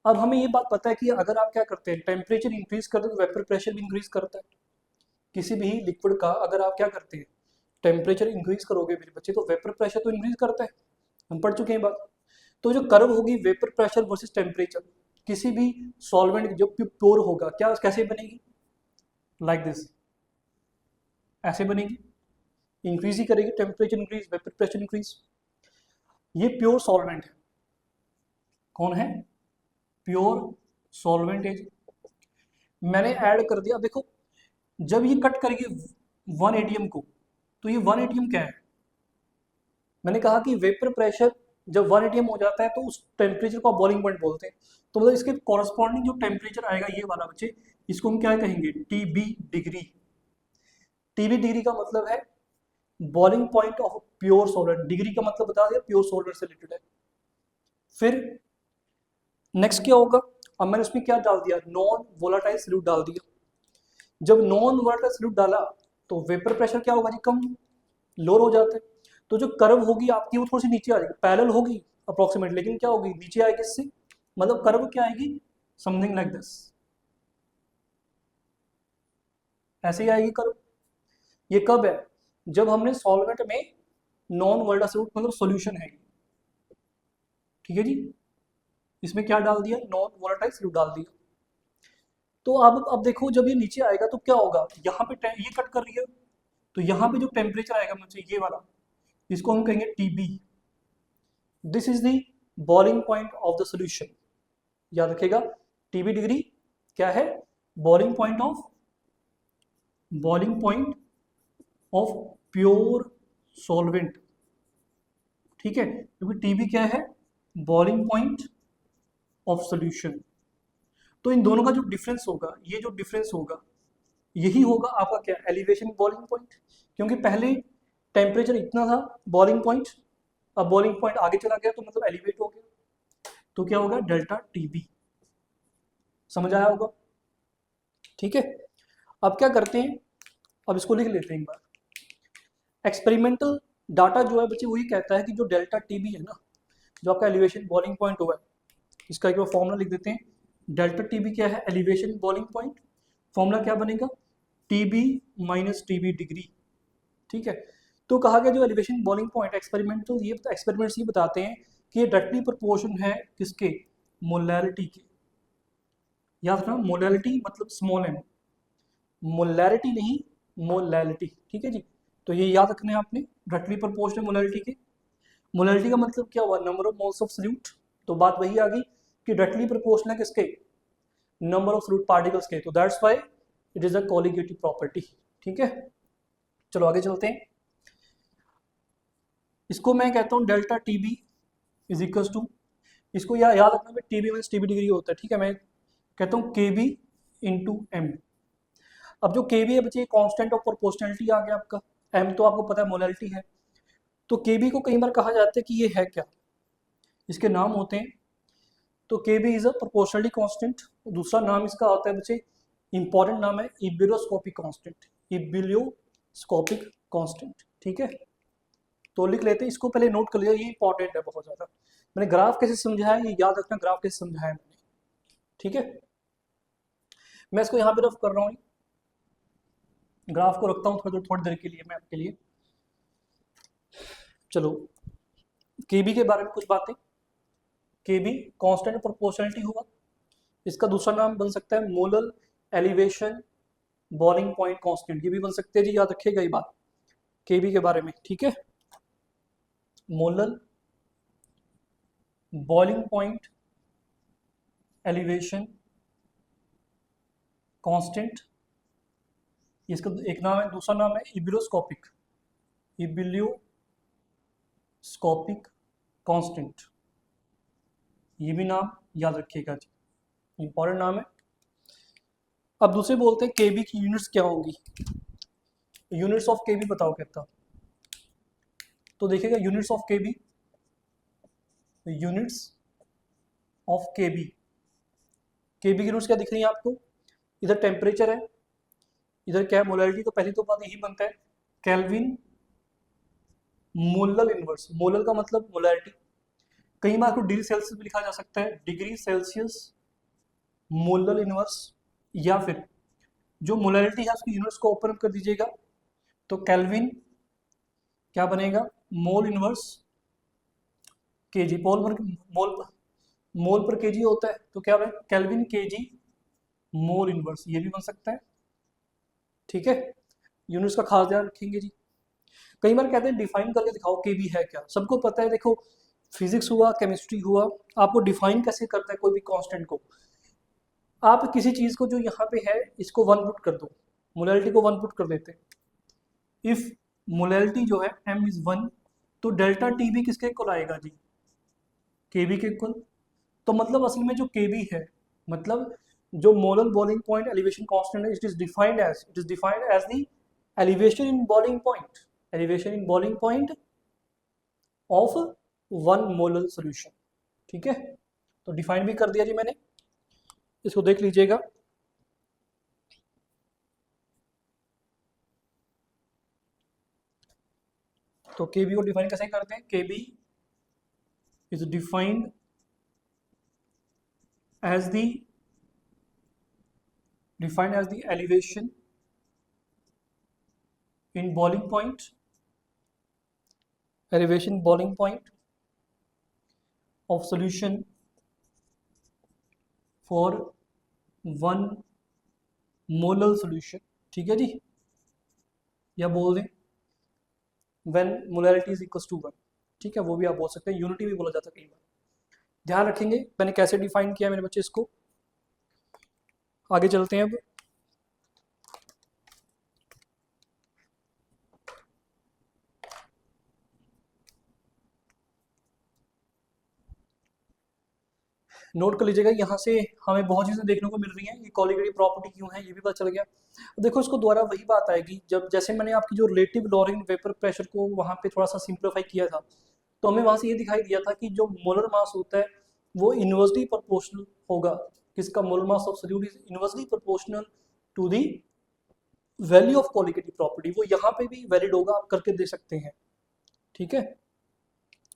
अब हमें ये बात पता है कि अगर आप क्या करते हैं, टेम्परेचर इंक्रीज करते हैं तो वेपर प्रेशर भी इंक्रीज करता है। किसी भी लिक्विड का अगर आप क्या करते हैं, टेम्परेचर इंक्रीज करोगे मेरे बच्चे, तो वेपर प्रेशर तो इंक्रीज करता है, हम पढ़ चुके हैं बात। तो जो कर्व होगी वेपर प्रेशर वर्सेस टेम्परेचर, किसी भी सॉल्वेंट जो प्योर होगा, क्या कैसे बनेगी? लाइक दिस, ऐसे बनेगी। इंक्रीज ही करेगी, temperature increase, vapour pressure increase. ये प्योर सॉल्वेंट है। कौन है? प्योर सॉल्वेंट है। मैंने ऐड कर दिया। देखो, जब ये कट करेगी 1 atm को, तो ये 1 atm क्या है? मैंने कहा कि वेपर प्रेशर जब 1 atm हो जाता है तो उस टेम्परेचर को बॉइलिंग पॉइंट बोलते हैं। तो मतलब इसके कॉरस्पॉन्डिंग जो टेम्परेचर आएगा ये वाला बच्चे, इसको हम क्या कहेंगे? TB degree. TB डिग्री का मतलब है boiling point of pure solvent. Degree का मतलब बता दिया, प्योर सॉल्वेंट से रिलेटेड है। फिर नेक्स्ट क्या होगा? अब मैंने उसमें क्या डाल दिया? नॉन वोलाटाइल सॉल्यूट डाल दिया। जब नॉन वोलाटाइल सॉल्यूट डाला तो वेपर प्रेशर क्या होगा जी? कम, लोअर हो जाता है। तो जो कर्व होगी आपकी वो थोड़ी सी नीचे आ जाएगी, पैरेलल होगी अप्रोक्सीमेट, लेकिन क्या होगी? नीचे आएगी इससे। मतलब कर्व क्या आएगी? समथिंग लाइक दिस, ऐसे ही आएगी कर्व। ये कब है? जब हमने सॉल्वेंट में नॉन वोलाटाइल सॉल्यूट, मतलब सॉल्यूशन है, ठीक है जी, इसमें क्या डाल दिया? नॉन वोलाटाइल सॉल्यूट डाल दिया। तो अब देखो, जब ये नीचे आएगा तो क्या होगा? यहाँ पे ये कट कर रही है, तो यहाँ पे जो टेम्परेचर आएगा मुझे ये वाला, इसको हम कहेंगे TB। This is the boiling point of the solution. याद रखेगा, TB डिग्री क्या है? Boiling point of pure solvent. ठीक है, क्योंकि टीबी क्या है, बॉइलिंग पॉइंट ऑफ सोल्यूशन। तो इन दोनों का जो डिफरेंस होगा, ये जो डिफरेंस होगा यही होगा आपका क्या, एलिवेशन बॉइलिंग पॉइंट। क्योंकि पहले टेम्परेचर इतना था बॉइलिंग पॉइंट, अब बॉइलिंग पॉइंट आगे चला गया तो मतलब एलिवेट हो गया, तो क्या होगा, डेल्टा टीबी। समझ आया होगा, ठीक है। अब क्या करते हैं, अब इसको लिख लेते हैं एक बार। एक्सपेरिमेंटल डाटा जो है बच्चे वही कहता है कि जो डेल्टा टीबी है ना, जो आपका एलिवेशन बॉइलिंग पॉइंट हुआ है, इसका एक बार फॉर्मूला लिख देते हैं। डेल्टा टीबी क्या है, एलिवेशन बॉइलिंग पॉइंट। फॉर्मूला क्या बनेगा, टीबी माइनस टीबी डिग्री, ठीक है। तो कहा गया जो एलिवेशन बॉइलिंग पॉइंट एक्सपेरिमेंटल, ये एक्सपेरिमेंट्स ये बताते हैं कि ये डायरेक्टली प्रोपोर्शन है किसके, मोलैरिटी के। याद रखना, मोलैरिटी मतलब स्मॉल एम, मोलैरिटी नहीं, मोलैलिटी, ठीक है जी। तो ये याद रखना है आपने, डायरेक्टली प्रोपोर्शनल मोलैरिटी के। मोलैलिटी का मतलब क्या हुआ, number of moles of solute. तो बात वही आ गई कि डायरेक्टली प्रोपोर्शनल किसके, नंबर ऑफ सॉल्यूट पार्टिकल्स के, तो that's why it is a colligative property, ठीक है। चलो आगे चलते हैं। इसको मैं कहता हूँ delta TB is equals to, इसको याद रखना, टीबी मीन्स टीबी डिग्री होता है, ठीक है। मैं कहता हूँ के बी इंटू एम। अब जो के बी है बच्चे, कांस्टेंट ऑफ प्रोपोर्शनलिटी आ गया आपका, एम तो आपको पता है मोलैलिटी है। तो के बी को कई बार कहा जाता है कि ये है क्या, इसके नाम होते हैं। तो K B is a proportionality constant. दूसरा नाम इसका होता है बच्चे, इंपॉर्टेंट नाम है इबिलोस्कोपिक कांस्टेंट, इबिलियोस्कोपिक कांस्टेंट, ठीक है। तो लिख लेते हैं, इसको पहले नोट कर लिया, ये इंपॉर्टेंट है बहुत ज़्यादा। मैंने ग्राफ कैसे समझाया ये याद रखना, ग्राफ कैसे समझाया मैंने, ठीक है। मैं इसको यहाँ पे रफ कर रहा हूँ, ग्राफ को रखता हूँ थोड़ी देर के लिए मैं आपके लिए। चलो केबी के बारे में कुछ बातें। केबी कांस्टेंट प्रोपोर्शनलिटी हुआ, इसका दूसरा नाम बन सकता है molar elevation boiling point constant, ये भी बन सकते हैं जी, याद रखिएगा ये बात केबी के बारे में, ठीक है। Molar boiling point elevation constant, इसका एक नाम है, दूसरा नाम है इबिलोस्कोपिक, इबिलियोस्कोपिक कांस्टेंट, ये भी नाम याद रखिएगा जी, इंपॉर्टेंट नाम है। अब दूसरे बोलते हैं केबी की यूनिट्स क्या होंगी, यूनिट्स ऑफ केबी बताओ कितना। तो देखिएगा units of KB, units of KB, KB की यूनिट्स क्या दिख रही है आपको, इधर टेम्परेचर है, इधर क्या है मोलैरिटी। तो पहली तो बात यही बनता है केल्विन मोलर इनवर्स, मोलर का मतलब मोलैरिटी, कई बार को डिग्री सेल्सियस भी लिखा जा सकता है, डिग्री सेल्सियस मोलर इनवर्स, या फिर जो मोलैरिटी है उसकी यूनिट्स को ओपन कर दीजिएगा, तो केल्विन क्या बनेगा, मोल इनवर्स केजी, मोल पर केजी होता है, तो क्या बनेगा केल्विन केजी मोल इनवर्स, ये भी बन सकता है, ठीक है। यूनिट्स का खास ध्यान रखेंगे जी। कई बार कहते हैं डिफाइन करके दिखाओ केबी है क्या, सबको पता है, देखो फिजिक्स हुआ केमिस्ट्री हुआ, आपको डिफाइन कैसे करता है कोई भी कांस्टेंट को। आप किसी चीज को जो यहाँ पे है इसको वन पुट कर दो, मोलैरिटी को वन पुट कर देते हैं। इफ मोलैरिटी जो है m इज 1, तो डेल्टा टी भी किसके इक्वल आएगा जी, के बी के इक्वल। तो मतलब असल में जो के बी है, मतलब जो molar boiling point elevation constant है, it is defined as the elevation in boiling point, elevation in boiling point of 1 molar solution, ठीक है। तो डिफाइन भी कर दिया जी मैंने, इसको देख लीजिएगा। तो के बी को डिफाइन कैसे करते हैं, K B is defined as the elevation in boiling point, elevation boiling point of solution for 1 molar solution, ठीक है जी। या बोल दें when molarity is equals to 1, ठीक है, वो भी आप बोल सकते हैं, यूनिटी भी बोला जाता है कई बार। ध्यान रखेंगे मैंने कैसे डिफाइन किया मेरे बच्चे इसको। आगे चलते हैं अब। नोट कर लीजिएगा, यहाँ से हमें बहुत चीज़ें देखने को मिल रही हैं। ये कोलिगेटिव प्रॉपर्टी क्यों है ये भी पता चल गया। देखो इसको द्वारा वही बात आएगी, जब जैसे मैंने आपकी जो रिलेटिव लॉरेंट वेपर प्रेशर को वहाँ पे थोड़ा सा सिंप्लीफाई किया था, तो हमें वहाँ से ये दिखाई दिया था कि जो मोलर मास होता है वो इन्वर्सली प्रोपोर्शनल होगा। किसका? Molar mass of solute is inversely proportional to the value of colligative property. वो यहाँ पे भी वैलिड होगा, आप करके दे सकते हैं। ठीक है,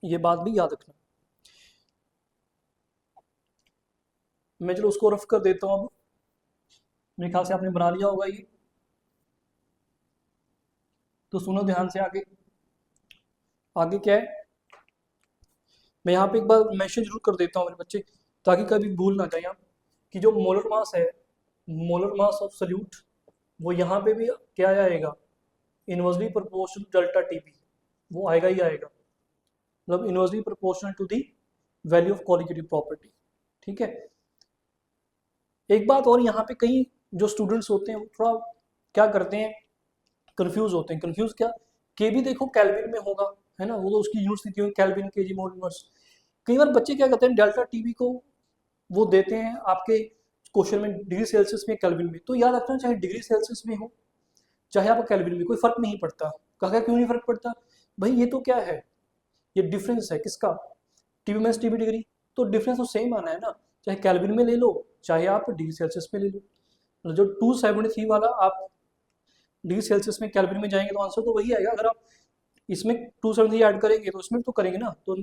ये बात भी याद रखना। मैं चलो उसको रफ कर देता हूँ। अब मेरे ख्याल से आपने बना लिया होगा ये, तो सुनो ध्यान से। आगे आगे क्या है, मैं यहाँ पे एक बार मेंशन जरूर कर देता हूँ मेरे बच्चे, ताकि कभी भूल ना जाए आप, कि जो मोलर मास है, मोलर मास ऑफ सॉल्यूट, वो यहाँ पे भी क्या आएगा? इनवर्सली प्रोपोर्शनल डेल्टा टीबी, वो आएगा ही आएगा, मतलब inversely proportional to the value of colligative property. ठीक है, एक बात और, यहाँ पे कई जो स्टूडेंट्स होते हैं वो थोड़ा क्या करते हैं, कंफ्यूज होते हैं। कंफ्यूज क्या? के भी देखो केल्विन में होगा, है ना, वो तो उसकी यूनिट्स लिखी हुई केल्विन, केजी, मोल इनवर्स। कई बार बच्चे क्या करते हैं, डेल्टा टीबी को वो देते हैं आपके क्वेश्चन में डिग्री सेल्सियस में, केल्विन में। तो याद रखना, चाहे डिग्री सेल्सियस में हो चाहे आप केल्विन में, कोई फर्क नहीं पड़ता। कहा क्यों नहीं फर्क पड़ता? भाई ये तो क्या है, ये डिफरेंस है किसका? टीबी माइनस टीबी डिग्री, तो डिफरेंस तो सेम आना है ना, चाहे केल्विन में ले लो चाहे आप डिग्री सेल्सियस में ले लो। मतलब जो 273 वाला आप डिग्री सेल्सियस में केल्विन में जाएंगे तो आंसर तो वही आएगा। अगर आप इसमें 273 ऐड करेंगे तो इसमें तो करेंगे ना, तो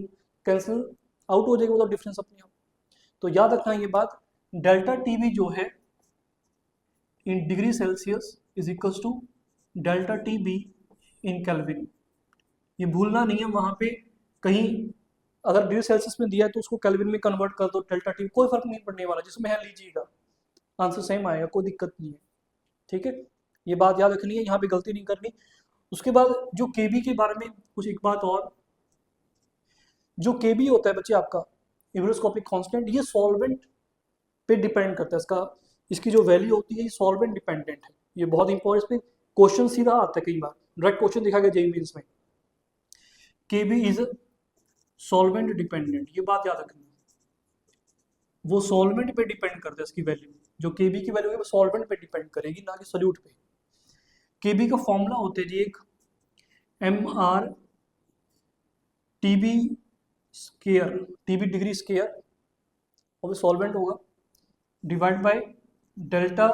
कैंसिल आउट हो जाएगा वो तो डिफरेंस अपने आप। तो याद रखना ये बात, डेल्टा टीबी जो है in degree Celsius is equals to delta TB in Kelvin. ये भूलना नहीं है, वहां पे कहीं अगर डिग्री सेल्सियस में दिया है तो उसको केल्विन में कन्वर्ट कर दो, डेल्टा टी, कोई फर्क नहीं पड़ने वाला, जिसमें है लीजिएगा, आंसर सेम आएगा, कोई दिक्कत नहीं है। ठीक है, ये बात याद रखनी है, यहाँ पे गलती नहीं करनी। उसके बाद जो केबी के बारे में कुछ एक बात और, जो केबी होता है बच्चे आपका इब्रोस्कोपिक कांस्टेंट, ये सॉल्वेंट पे डिपेंड करता है। इसकी जो वैल्यू होती है ये सॉल्वेंट डिपेंडेंट है। ये बहुत इंपॉर्टेंट, इस पर क्वेश्चन सीधा आता है, कई बार डायरेक्ट क्वेश्चन दिखा गया जेईई मेंस में, केबी इज सॉल्वेंट डिपेंडेंट, ये बात याद रखनी है। वो सॉल्वेंट पे डिपेंड करता है, इसकी वैल्यू, जो केबी की वैल्यू है वो सॉल्वेंट पे डिपेंड करेगी, ना कि सोल्यूट पे। केबी का फॉर्मूला होता है जी एक mr TB square, TB degree square, और सॉल्वेंट होगा, डिवाइड बाय डेल्टा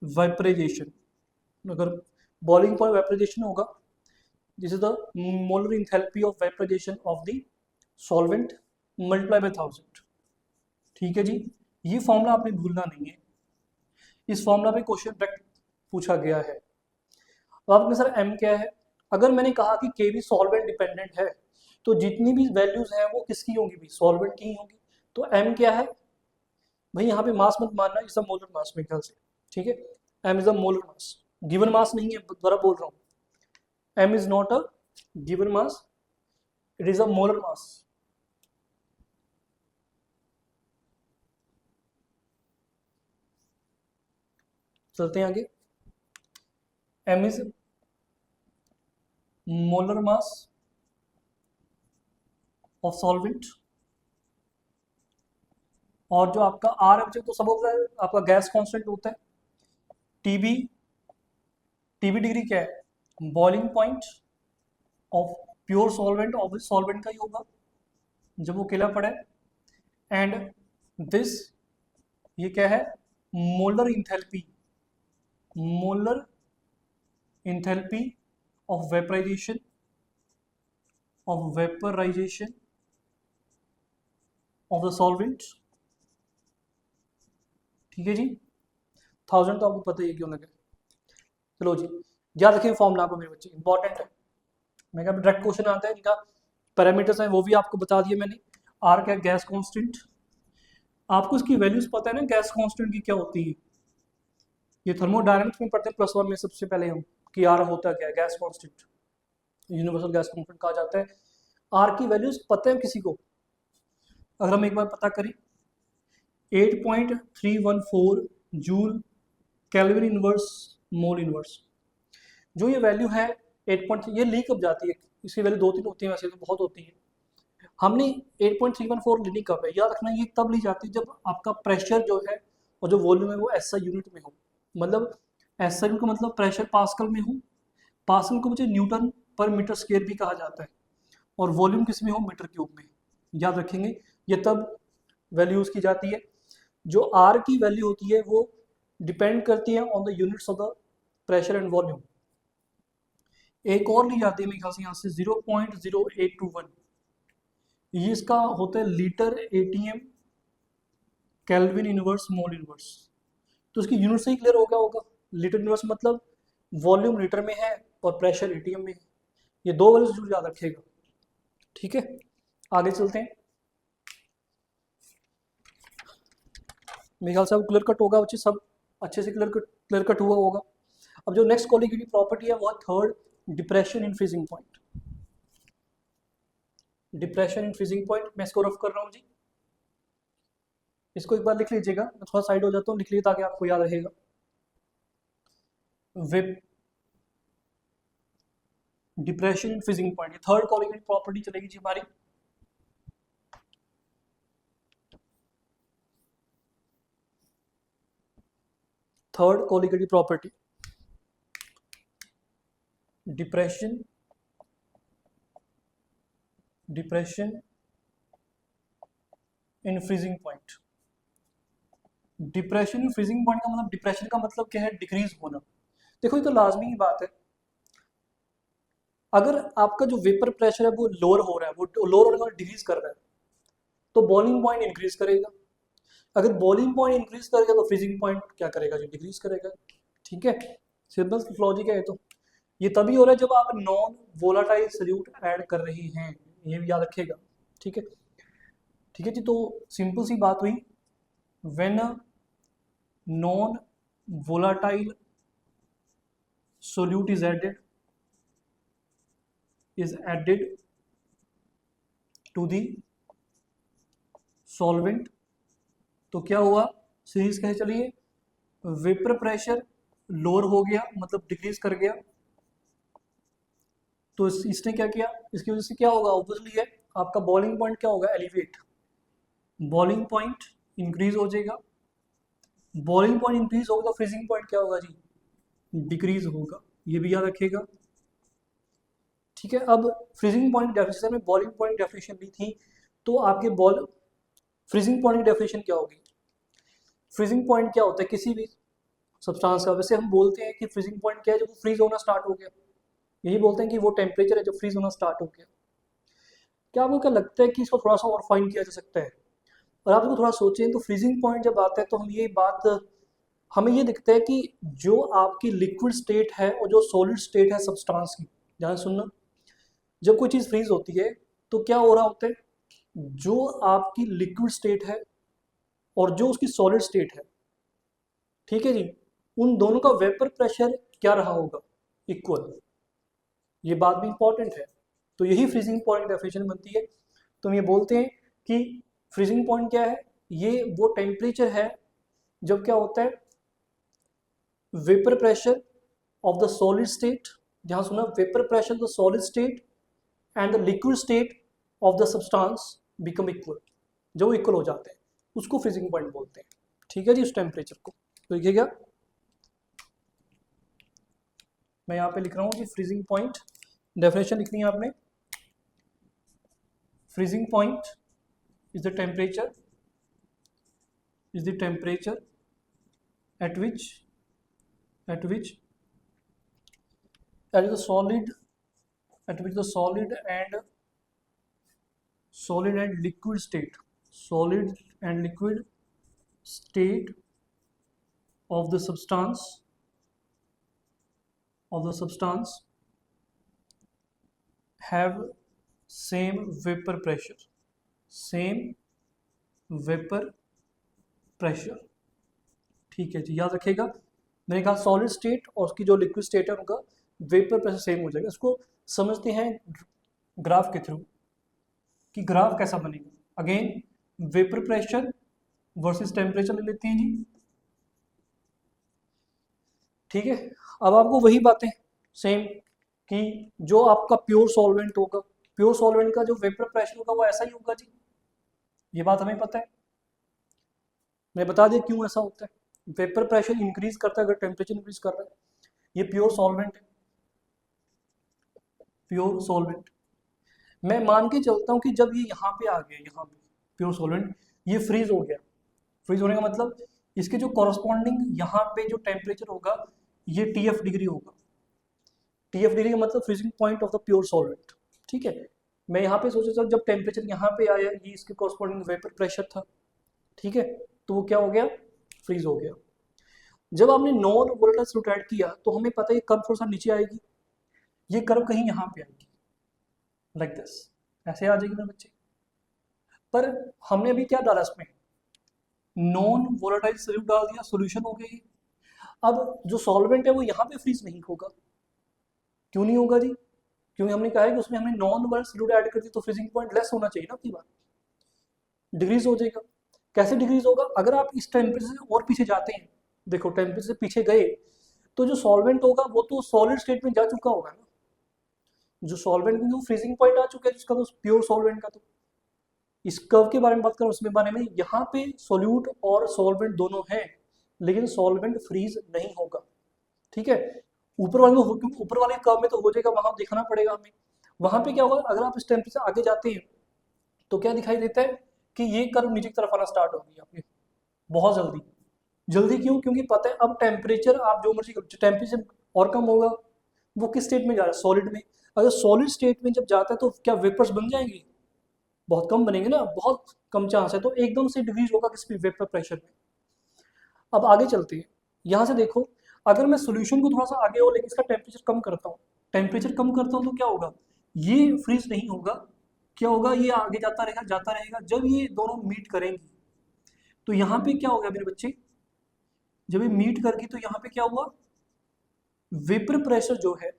वेपराइजेशन। अगर बॉइलिंग पॉइंट वेपराइजेशन होगा, this is the molar enthalpy of vaporisation of the solvent multiply by 1000। ठीक है जी, ये फॉर्मूला आपने भूलना नहीं है। इस फॉर्मूला पे क्वेश्चन डायरेक्ट पूछा गया है। अब आपने सर m क्या है, अगर मैंने कहा कि के भी सॉल्वेंट डिपेंडेंट है तो जितनी भी वैल्यूज हैं वो किसकी होंगी भी, सॉल्वेंट की ही होंगी। तो m क्या है भाई, यहाँ पे मास मत मानना, इज अ मोलर मास मेरे ख्याल से। ठीक है, m is a molar mass, given mass नहीं है, दोबारा बोल रहा हूँ, m is not a given mass, it is a molar mass. चलते हैं आगे, m is molar mass of solvent, और जो आपका आर है तो सब होता है आपका गैस कांस्टेंट होता है। टीबी, टीबी डिग्री क्या है, boiling point of pure solvent, obvious solvent का ही होगा जब वो अकेला पड़ा है। एंड दिस, ये क्या है, molar enthalpy, molar enthalpy of vaporisation, of vaporisation of the solvent. ठीक है जी, 1000 तो आपको पता ही है क्यों लगे। चलो जी, याद रखें फॉर्मूला आपको मेरे बच्चे, इंपॉर्टेंट है। मैं कहा डायरेक्ट क्वेश्चन आता है, इनका पैरामीटर्स हैं वो भी आपको बता दिए मैंने। आर क्या, गैस कांस्टेंट, आपको इसकी वैल्यूज पता है ना गैस कांस्टेंट की क्या होती है, ये थर्मोडायनामिक्स में पढ़ते हैं +1 में सबसे पहले हम, कि आर होता क्या है, gas constant, universal gas constant कहा जाता है। आर की वैल्यूज पता है किसी को? अगर हम एक बार पता करें, 8.314 joule kelvin inverse mole inverse, जो ये वैल्यू है 8.3, ये लीक कब जाती है, इसकी वैल्यू 2-3 होती है, वैसे तो बहुत होती है। हमने 8.314 लेनी कब है, याद रखना ये तब ली जाती है जब आपका प्रेशर जो है और जो वॉल्यूम है वो एसआई यूनिट में हो। मतलब एसआई यूनिट का मतलब प्रेशर पास्कल में हो, पास्कल को मुझे न्यूटन पर मीटर स्क्वायर भी कहा जाता है, और वॉल्यूम किस में हो, मीटर क्यूब में। याद रखेंगे, ये तब वैल्यू यूज की जाती है। जो आर की वैल्यू होती है वो डिपेंड करती है on the units of the pressure and volume. एक और ली जाती है मेरे ख्याल से यहाँ से 0.0821, ये इसका होता है litre ATM kelvin inverse mole inverse. तो इसकी यूनिट से ही क्लियर हो गया होगा, लीटर इनवर्स मतलब वॉल्यूम लीटर में है और प्रेशर एटीएम में है। ये दो वैल्यूज जरूर याद रखेगा, ठीक है। आगे चलते हैं, मेरे ख्याल से अब क्लियर कट होगा बच्चे, सब अच्छे से क्लियर कट हुआ होगा। अब जो नेक्स्ट कोलिगेटिव प्रॉपर्टी है वो है third, depression in freezing point. Depression in freezing point मैं इसको रफ कर रहा हूँ जी, इसको एक बार लिख लीजिएगा, मैं थोड़ा साइड हो जाता हूँ, लिख लीजिए ताकि आपको याद रहेगा। Whip depression in freezing point, third colligative property चलेगी जी हमारी। Third colligative property, depression in freezing point. Depression in freezing point का मतलब, डिप्रेशन का मतलब क्या है, डिक्रीज होना। देखो ये तो लाजमी की बात है, अगर आपका जो वेपर प्रेशर है वो लोअर हो रहा है, वो लोअर होने का डिक्रीज कर रहा है, तो बॉइलिंग पॉइंट इंक्रीज करेगा। अगर बॉइलिंग पॉइंट इंक्रीज करेगा तो फ्रीजिंग पॉइंट क्या करेगा जी, डिक्रीज करेगा। ठीक है, सिंपल लॉजिक है। तो ये तभी हो रहा है जब आप नॉन वोलाटाइल सॉल्यूट ऐड कर रहे हैं, ये भी याद रखेगा। ठीक है, ठीक है जी। तो सिंपल सी बात हुई, when non volatile solute is added to the solvent, तो क्या हुआ, सीरीज कहे चलिए, वेपर प्रेशर लोअर हो गया, मतलब डिक्रीज कर गया। तो इसने क्या किया, इसकी वजह से क्या होगा, ऑब्वियसली है आपका बॉइलिंग पॉइंट क्या होगा, एलिवेट। बॉइलिंग पॉइंट इंक्रीज हो जाएगा, बॉइलिंग पॉइंट इंक्रीज होगा तो फ्रीजिंग पॉइंट क्या होगा जी, डिक्रीज होगा। ये भी याद रखिएगा, ठीक है। अब फ्रीजिंग पॉइंट डेफिनेशन में बॉइलिंग पॉइंट डेफिनेशन ली थी, तो आपके बॉल फ्रीजिंग पॉइंट की डेफिनेशन क्या होगी। फ्रीजिंग पॉइंट क्या होता है किसी भी सब्सटेंस का, वैसे हम बोलते हैं कि फ्रीजिंग पॉइंट क्या है, जब फ्रीज होना स्टार्ट हो गया, यही बोलते हैं कि वो टेम्परेचर है जब फ्रीज होना स्टार्ट हो गया। क्या आपको क्या लगता है कि इसको थोड़ा सा और फाइन किया जा सकता है। और आप इसको थोड़ा सोचें तो फ्रीजिंग पॉइंट जब आता है तो हम ये बात, हमें ये दिखता है कि जो आपकी लिक्विड स्टेट है और जो सॉलिड स्टेट है सब्सटेंस की, ध्यान सुनना, जब कोई चीज़ फ्रीज होती है तो क्या हो रहा होता है, जो आपकी लिक्विड स्टेट है और जो उसकी सॉलिड स्टेट है, ठीक है जी, उन दोनों का वेपर प्रेशर क्या रहा होगा, इक्वल। ये बात भी इंपॉर्टेंट है। तो यही फ्रीजिंग पॉइंट डेफिनेशन बनती है। तो हम ये बोलते हैं कि फ्रीजिंग पॉइंट क्या है, ये वो टेम्परेचर है जब क्या होता है, vapour pressure of the solid state, ध्यान सुना, vapour pressure the solid state and the liquid state of the substance become equal, जो इक्वल हो जाते हैं उसको फ्रीजिंग पॉइंट बोलते हैं। ठीक है जी, उस टेम्परेचर को। तो लिखिएगा, मैं यहाँ पे लिख रहा हूँ कि फ्रीजिंग पॉइंट डेफिनेशन लिखनी है आपने। Freezing point is the temperature at which the solid and liquid state of the substance have same vapor pressure। ठीक है जी, याद रखिएगा, मैंने कहा सॉलिड स्टेट और उसकी जो लिक्विड स्टेट है उनका वेपर प्रेशर सेम हो जाएगा। इसको समझते हैं ग्राफ के थ्रू कि ग्राफ कैसा बनेगा। Again vapour pressure versus temperature ले लेते हैं जी, ठीक है। अब आपको वही बातें सेम कि जो आपका प्योर सॉल्वेंट होगा प्योर सॉल्वेंट का जो वेपर प्रेशर होगा वो ऐसा ही होगा जी, ये बात हमें पता है। मैं बता दें क्यों ऐसा होता है। वेपर प्रेशर इंक्रीज करता है अगर टेम्परेचर इंक्रीज कर रहा है। ये प्योर सॉल्वेंट है, प्योर सॉल्वेंट। मैं मान के चलता हूँ कि जब ये यहाँ पे आ गया, यहाँ पे प्योर सॉल्वेंट, ये फ्रीज हो गया। फ्रीज होने का मतलब इसके जो कॉरस्पॉन्डिंग यहाँ पे जो टेम्परेचर होगा ये TF डिग्री होगा। TF डिग्री का मतलब freezing point of the pure solvent. ठीक है, मैं यहाँ पे सोचा था जब टेम्परेचर यहाँ पे आया ये इसके कॉरस्पॉन्डिंग वेपर प्रेशर था। ठीक है, तो वो क्या हो गया, फ्रीज हो गया। जब आपने नॉन वोलेटाइल सॉल्यूट ऐड किया तो हमें पता है ये कर्व थोड़ा सा नीचे आएगी, ये कर्व कहीं यहाँ पे आएगी, लाइक दिस, ऐसे आ जाएगी मेरे बच्चे। पर हमने अभी क्या डाला इसमें, नॉन वोलेटाइल सॉल्यूट डाल दिया, सॉल्यूशन हो गई। अब जो सॉल्वेंट है वो यहाँ पे फ्रीज नहीं होगा। क्यों नहीं होगा जी, क्योंकि हमने कहा है कि उसमें हमने नॉन वोलेटाइल सॉल्यूट ऐड कर दी तो फ्रीजिंग पॉइंट लेस होना चाहिए ना, आपकी बात डिग्रीज हो जाएगा। कैसे डिग्रीज होगा, अगर आप इस टेम्परेचर से और पीछे जाते हैं, देखो टेम्परेचर से पीछे गए तो जो सॉल्वेंट होगा वो तो सॉलिड स्टेट में जा चुका होगा ना, जो सॉल्वेंट में जो फ्रीजिंग पॉइंट आ चुका है जिसका तो प्योर सॉल्वेंट का। तो इस कर्व के बारे में बात करें उसमें बारे में, यहाँ पे सॉल्यूट और सॉल्वेंट दोनों हैं लेकिन सॉल्वेंट फ्रीज नहीं होगा। ठीक है, ऊपर वाले में ऊपर वाले कर्व में तो हो जाएगा, वहां देखना पड़ेगा हमें। वहां पे क्या होगा, अगर आप इस टेम्परेचर आगे जाते हैं तो क्या दिखाई देता है कि ये कर्व नीचे की तरफ आना स्टार्ट हो गई आपकी बहुत जल्दी। जल्दी क्यों, क्योंकि पता है अब टेम्परेचर आप जो मर्जी टेम्परेचर और कम होगा, वो किस स्टेट में जा रहा है, सॉलिड में। अगर सॉलिड स्टेट में जब जाता है तो क्या वेपर्स बन जाएंगे, बहुत कम बनेंगे ना, बहुत कम चांस है। तो एकदम से डिक्रीज होगा किस पे, वेपर प्रेशर में। अब आगे चलते हैं, यहाँ से देखो, अगर मैं सोल्यूशन को थोड़ा सा आगे हो लेकिन इसका टेम्परेचर कम करता हूँ, टेम्परेचर कम करता हूँ तो क्या होगा, ये फ्रीज नहीं होगा। क्या होगा, ये आगे जाता रहेगा जाता रहेगा। जब ये दोनों मीट करेंगी तो यहाँ पे क्या होगा मेरे बच्चे, जब ये मीट करगी तो यहाँ पे क्या हुआ, वेपर प्रेशर जो है,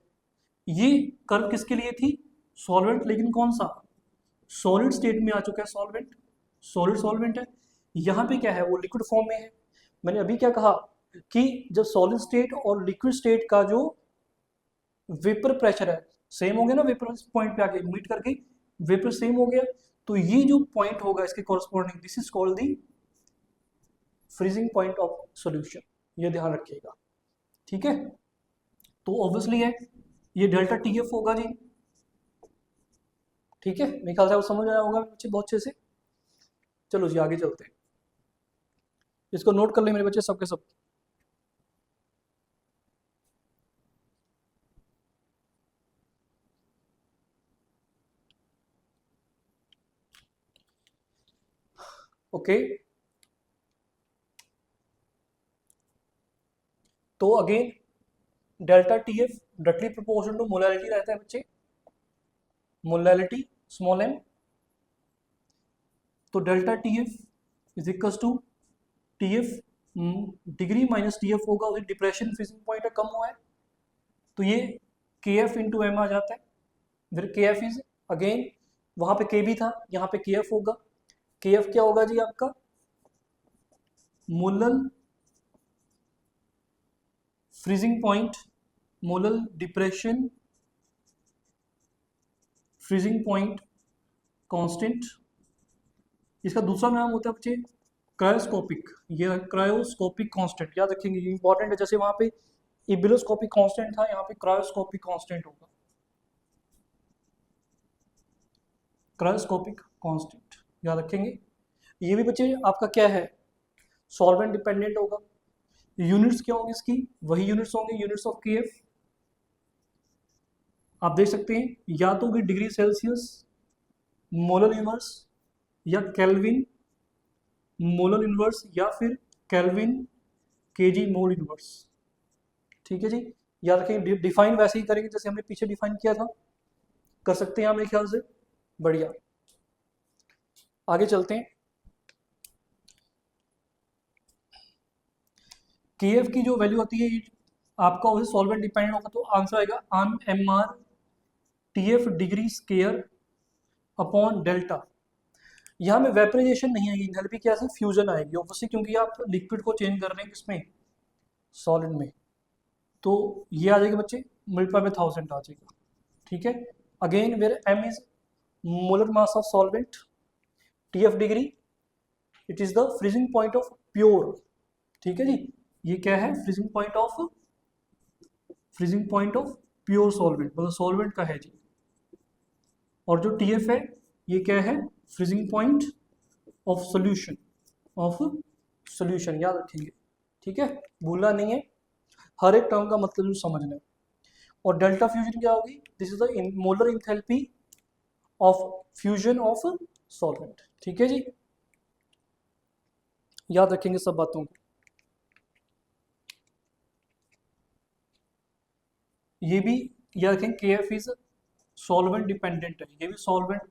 ये कर्व किसके लिए थी, सॉल्वेंट, लेकिन कौन सा, सॉलिड स्टेट में आ चुका है सॉल्वेंट, सॉलिड सॉल्वेंट है। यहाँ पे क्या है, वो लिक्विड फॉर्म में है। मैंने अभी क्या कहा कि जब सॉलिड स्टेट और लिक्विड स्टेट का जो वेपर प्रेशर है सेम हो गया ना, वेपर पॉइंट पे आके मीट करके वेपर सेम हो गया, तो ये जो पॉइंट होगा इसके corresponding, this is called the freezing point of solution, ये ध्यान रखिएगा। ठीक है, तो ऑब्वियसली है ये डेल्टा TF होगा जी। ठीक है, मेरे ख्याल से आपको समझ आया होगा बच्चे बहुत अच्छे से। चलो जी आगे चलते हैं, इसको नोट कर ले मेरे बच्चे सबके सब। ओके, तो again delta TF directly proportional to molality रहता है बच्चे, मोलैलिटी स्मॉल m। तो delta TF is equal to TF degree minus TF होगा, उसे डिप्रेशन फ्रीजिंग पॉइंट है, कम हुआ है तो ये KF इंटू M आ जाता है। फिर KF इज अगेन, वहां पे KB था, यहाँ पे KF होगा। KF क्या होगा जी आपका, molal freezing point, molal depression freezing point constant. इसका दूसरा नाम होता है बच्चे क्रायोस्कोपिक, ये क्रायोस्कोपिक कांस्टेंट, याद रखेंगे ये इंपॉर्टेंट है। जैसे वहां पे इबिलोस्कोपिक कांस्टेंट था, यहाँ पे क्रायोस्कोपिक कांस्टेंट होगा, क्रायोस्कोपिक कांस्टेंट याद रखेंगे। ये भी बच्चे आपका क्या है, सॉल्वेंट डिपेंडेंट होगा। यूनिट्स क्या होंगी इसकी, वही यूनिट्स होंगे, यूनिट्स ऑफ KF। आप देख सकते हैं या तो होगी डिग्री सेल्सियस, मोलर इनवर्स, या केल्विन मोलर इनवर्स, या फिर केल्विन KG मोल इनवर्स। ठीक है जी, याद रखेंगे। डिफाइन वैसे ही करेंगे जैसे हमने पीछे डिफाइन किया था, कर सकते हैं आप मेरे ख्याल से, बढ़िया। आगे चलते हैं, KF की जो वैल्यू होती है आपका उसे सॉल्वेंट डिपेंडेंट होगा, तो आंसर आएगा on MR TF degree square upon delta. यहाँ में वेपराइजेशन नहीं आएगी, एंथैल्पी क्या है, फ्यूजन आएगी ऑब्वियसली, क्योंकि आप लिक्विड को चेंज कर रहे हैं किसमें, सॉलिड में। तो ये आ जाएगा बच्चे मल्टीप्लाई में 1000 आ जाएगा। ठीक है, again where M is molar mass of solvent, TF degree, it is the freezing point of pure, ठीक है जी, ये क्या है, freezing point of pure solvent, मतलब सॉल्वेंट का है जी। और जो TF है ये क्या है, फ्रीजिंग पॉइंट ऑफ सोल्यूशन, याद रखेंगे, ठीक है, भूलना नहीं है, हर एक टर्म का मतलब समझना है। और डेल्टा फ्यूजन क्या होगी, this is the molar enthalpy of fusion of solvent, ठीक है जी, याद रखेंगे सब बातों को। ये भी याद रखें, KF इज सॉल्वेंट डिपेंडेंट है, ये भी सॉल्वेंट,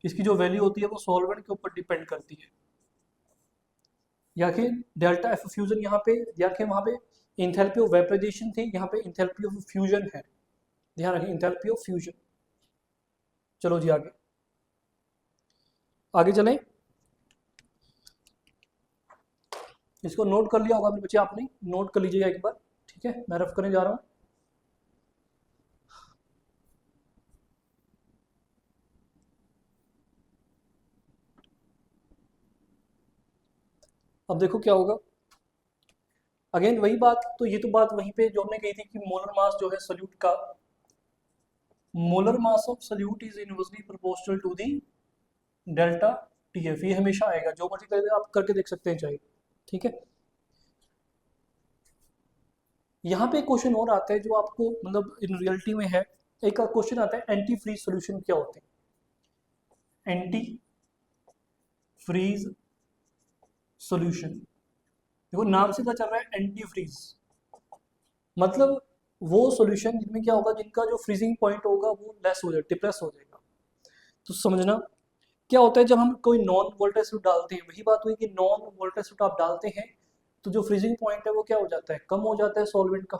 इसकी जो वैल्यू होती है वो सॉल्वेंट के ऊपर डिपेंड करती है। या कि डेल्टा एफ फ्यूजन यहाँ पे, या कि वहाँ पे इंथैल्पी ऑफ वेपराइजेशन थी, यहाँ पे इंथैल्पी ऑफ फ्यूजन है, ध्यान रखें, इंथैल्पी ऑफ फ्यूजन। चलो जी आगे, आगे चलें, इसको नोट कर लिया होगा मेरे बच्चे, आपने नोट कर लीजिएगा एक बार, ठीक है, मैं रफ करने जा रहा हूँ। अब देखो क्या होगा, अगेन वही बात, तो ये तो बात वहीं पे जो हमने कही थी कि मोलर मास जो है सोल्यूट का, molar mass of solute is inversely proportional to the delta TF, ये हमेशा आएगा, जो मर्जी करें आप करके देख सकते हैं चाहे, ठीक है। यहाँ पे एक क्वेश्चन और आता है जो आपको मतलब इन रियलिटी में है, एक क्वेश्चन आता है एंटी फ्रीज सोल्यूशन क्या होते हैं, एंटी फ्रीज सोल्यूशन, देखो नाम से पता चल रहा है एंटी फ्रीज, मतलब वो सॉल्यूशन जिनमें क्या होगा, जिनका जो फ्रीजिंग पॉइंट होगा वो लेस हो जाएगा, डिप्रेस हो जाएगा। तो समझना क्या होता है, जब हम कोई नॉन वोल्टेज सोल्यूट डालते हैं, वही बात हुई कि नॉन वोल्टेज सोल्यूट आप डालते हैं तो जो फ्रीजिंग पॉइंट है वो क्या हो जाता है, कम हो जाता है सॉल्वेंट का,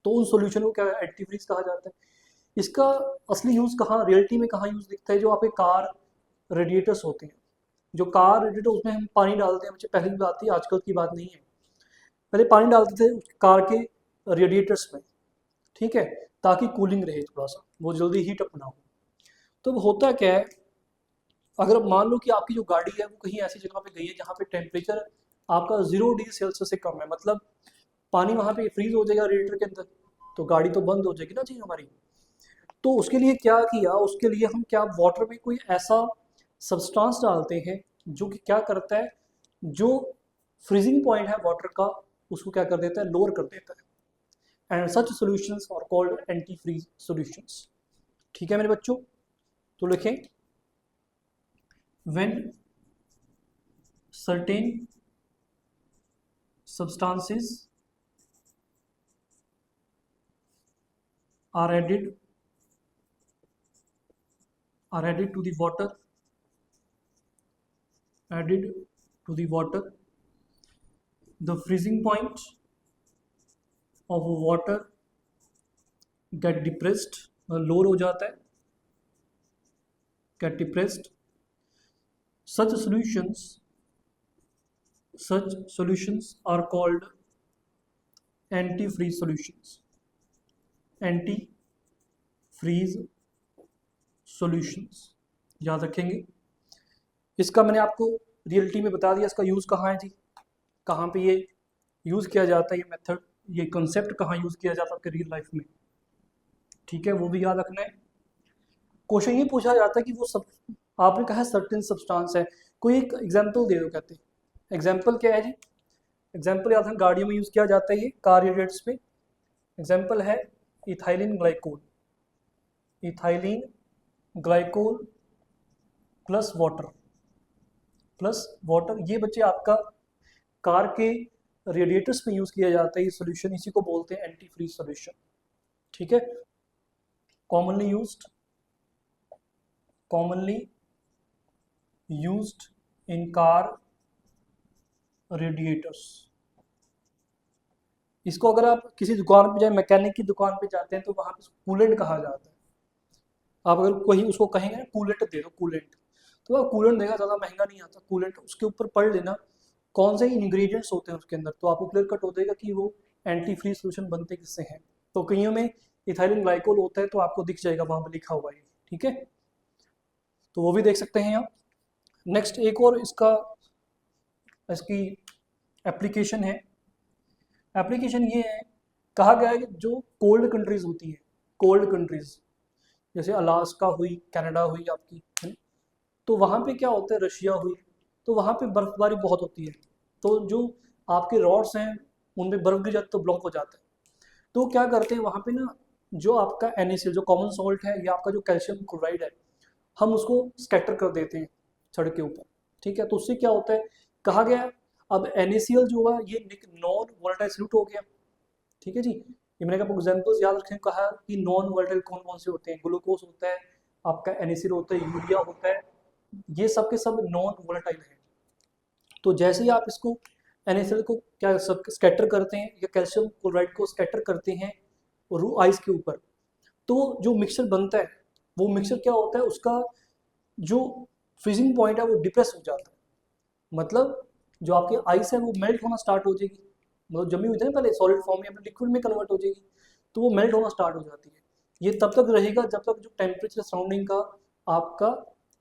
तो उन सॉल्यूशन को क्या एंटी फ्रीज कहा जाता है। इसका असली यूज कहाँ, रियलिटी में कहाँ यूज दिखता है, जो आपके कार रेडिएटर्स होते हैं, जो कार रेडिएटर उसमें हम पानी डालते हैं, मुझे पहले की बात थी, आजकल की बात नहीं है, पहले पानी डालते थे कार के रेडिएटर्स में, ठीक है, ताकि कूलिंग रहे, थोड़ा सा वो जल्दी हीट अप ना हो। तो होता क्या है, अगर मान लो कि आपकी जो गाड़ी है वो कहीं ऐसी जगह पे गई है जहाँ पे टेम्परेचर आपका 0 डिग्री सेल्सियस से कम है, मतलब पानी वहाँ पे फ्रीज हो जाएगा रेडिएटर के अंदर, तो गाड़ी तो बंद हो जाएगी ना चीज़ हमारी। तो उसके लिए क्या किया, उसके लिए हम क्या वाटर में कोई ऐसा सब्सटेंस डालते हैं जो कि क्या करता है, जो फ्रीजिंग पॉइंट है वाटर का उसको क्या कर देता है, लोअर कर देता है, and such solutions are called anti freeze solutions, ठीक है मेरे बच्चों। तो लिखें, when certain substances are added to the water, the freezing point of water get depressed, lower हो जाता है, get depressed, such solutions are called anti-freeze solutions, anti-freeze solutions, याद रखेंगे। इसका मैंने आपको रियलिटी में बता दिया, इसका यूज़ कहाँ है जी, कहाँ पे ये यूज़ किया जाता है, ये मेथड, ये कॉन्सेप्ट कहाँ यूज़ किया जाता है आपके रियल लाइफ में, ठीक है, वो भी याद रखना है। क्वेश्चन ये पूछा जाता है कि वो सब आपने कहा सर्टेन सब्सटेंस है, कोई एक एग्जांपल दे दो, कहते हैं एग्जांपल क्या है जी, एग्जांपल याद है गाड़ियों में यूज़ किया जाता है, ये कार रेडिएटर्स पे, एग्जांपल है ethylene glycol, ethylene glycol plus water, ये बच्चे आपका कार के रेडिएटर्स में यूज़ किया जाता है ये सोल्यूशन, इसी को बोलते हैं एंटी फ्रीज सोल्यूशन, ठीक है, commonly used in car radiators. इसको अगर आप किसी दुकान पे जाए, मैकेनिक की दुकान पे जाते हैं तो वहाँ पे कूलेंट कहा जाता है, आप अगर कोई उसको कहेंगे ना कूलेंट दे दो, कूलेंट, तो वह कूलेंट देगा, ज़्यादा महंगा नहीं आता कूलेंट, उसके ऊपर पढ़ लेना कौन से इंग्रेडिएंट्स होते हैं उसके अंदर, तो आपको क्लियर कट हो जाएगा कि वो एंटी फ्रीज सोल्यूशन बनते किससे हैं। तो कईयों में इथाइलिन ग्लाइकोल होता है, तो आपको दिख जाएगा वहाँ पर लिखा हुआ है, ठीक है। तो वो भी देख सकते हैं आप। नेक्स्ट एक और इसकी एप्लीकेशन है। एप्लीकेशन ये है, कहा गया है कि जो कोल्ड कंट्रीज होती है, कोल्ड कंट्रीज जैसे अलास्का हुई, कनाडा हुई आपकी, है ना? तो वहाँ पे क्या होता है, रशिया हुई, तो वहाँ पे बर्फबारी बहुत होती है, तो जो आपके रॉड्स हैं उनमें बर्फ गिर जाती है तो ब्लॉक हो जाता है। तो क्या करते हैं वहाँ पे ना, जो आपका NaCl जो कॉमन सॉल्ट है या आपका जो कैल्शियम क्लोराइड है, हम उसको स्कैटर कर देते हैं सड़क के ऊपर, ठीक है। तो उससे क्या होता है, कहा गया है, अब NaCl जो हुआ ये नॉन वोलेटाइल सॉल्यूट हो गया, ठीक है जी। ये मैंने आपको एग्जाम्पल्स याद रखें, कहा कि नॉन वोलेटाइल कौन कौन से होते हैं, ग्लूकोज होता है, आपका NaCl होता है, यूरिया होता है, ये सब के सब नॉन वोलेटाइल है। तो जैसे ही आप इसको NaCl को क्या स्कैटर करते हैं या कैल्शियम क्लोराइड को स्कैटर करते हैं आइस के ऊपर, तो जो मिक्सचर बनता है वो मिक्सचर क्या होता है, उसका जो फ्रीजिंग पॉइंट है वो डिप्रेस हो जाता है, मतलब जो आपकी आइस है वो मेल्ट होना स्टार्ट हो जाएगी, मतलब जमी हुई थी ना पहले सॉलिड फॉर्म में, लिक्विड में कन्वर्ट हो जाएगी, तो वो मेल्ट होना स्टार्ट हो जाती है। ये तब तक रहेगा जब तक जो टेम्परेचर सराउंडिंग का आपका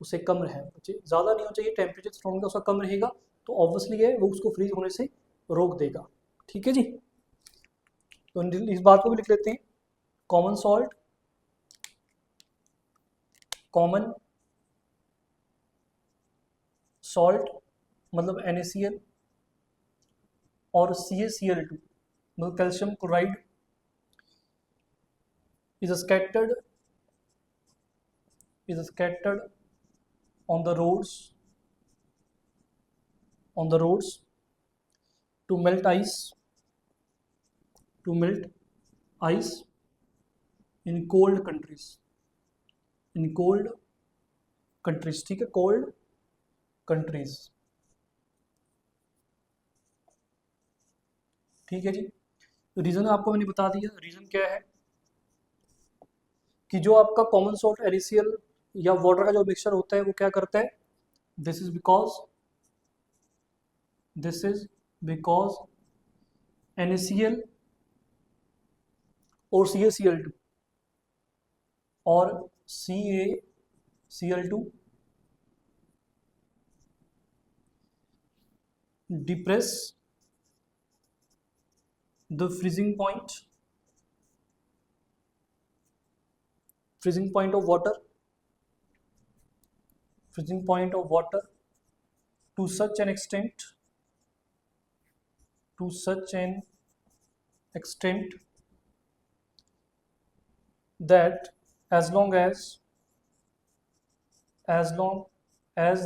उसे कम रहे, ज़्यादा नहीं होना चाहिए टेम्परेचर सराउंडिंग का उसका कम रहेगा, तो ऑब्वियसली है वो उसको फ्रीज होने से रोक देगा, ठीक है जी। तो इस बात को भी लिख लेते हैं, कॉमन सॉल्ट, कॉमन सॉल्ट मतलब NaCl और CaCl2 मतलब calcium chloride is scattered on the roads to melt ice in cold countries, ठीक है, कोल्ड कंट्रीज, ठीक है जी। रीजन आपको मैंने बता दिया, रीजन क्या है कि जो आपका कॉमन सॉल्ट NaCl या वाटर का जो मिक्सचर होता है वो क्या करता है, दिस इज बिकॉज NaCl और CaCl2 और CaCl2 depress the freezing point of water to such an extent that as long as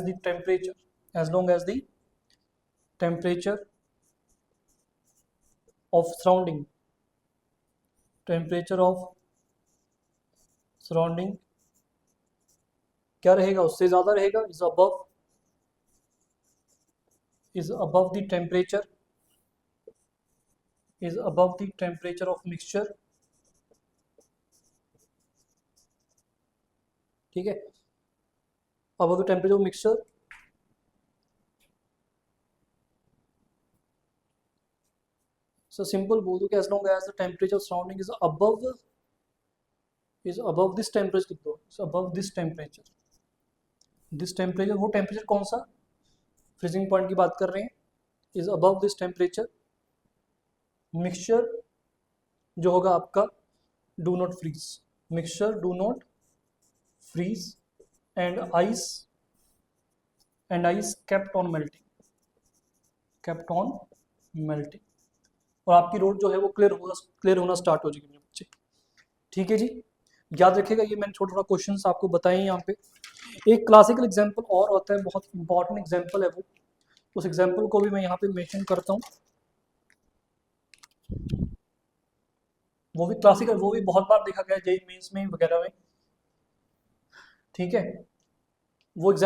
the temperature of surrounding क्या रहेगा, उससे ज़्यादा रहेगा, is above the temperature of mixture, ठीक है, above the temperature of mixture so simple बोल दो कि as long as the temperature surrounding is above this temperature, above this temperature वो टेम्परेचर कौन सा, फ्रीजिंग पॉइंट की बात कर रहे हैं, is above this temperature mixture जो होगा आपका do not freeze and ice kept on melting और आपकी रोड जो है वो क्लियर होना स्टार्ट हो जाएगी मेरे बच्चे, ठीक है जी। याद रखिएगा, ये मैंने छोटा छोटा क्वेश्चंस आपको बताए हैं यहाँ पे। एक क्लासिकल एग्जांपल और होता है, बहुत इंपॉर्टेंट एग्जांपल है वो, उस एग्जांपल को भी मैं यहाँ पे मेंशन करता हूँ, वो भी क्लासिकल, वो भी बहुत बार देखा गया जेईई मेंस में वगैरह में, ठीक है। वो एग्जाम्पल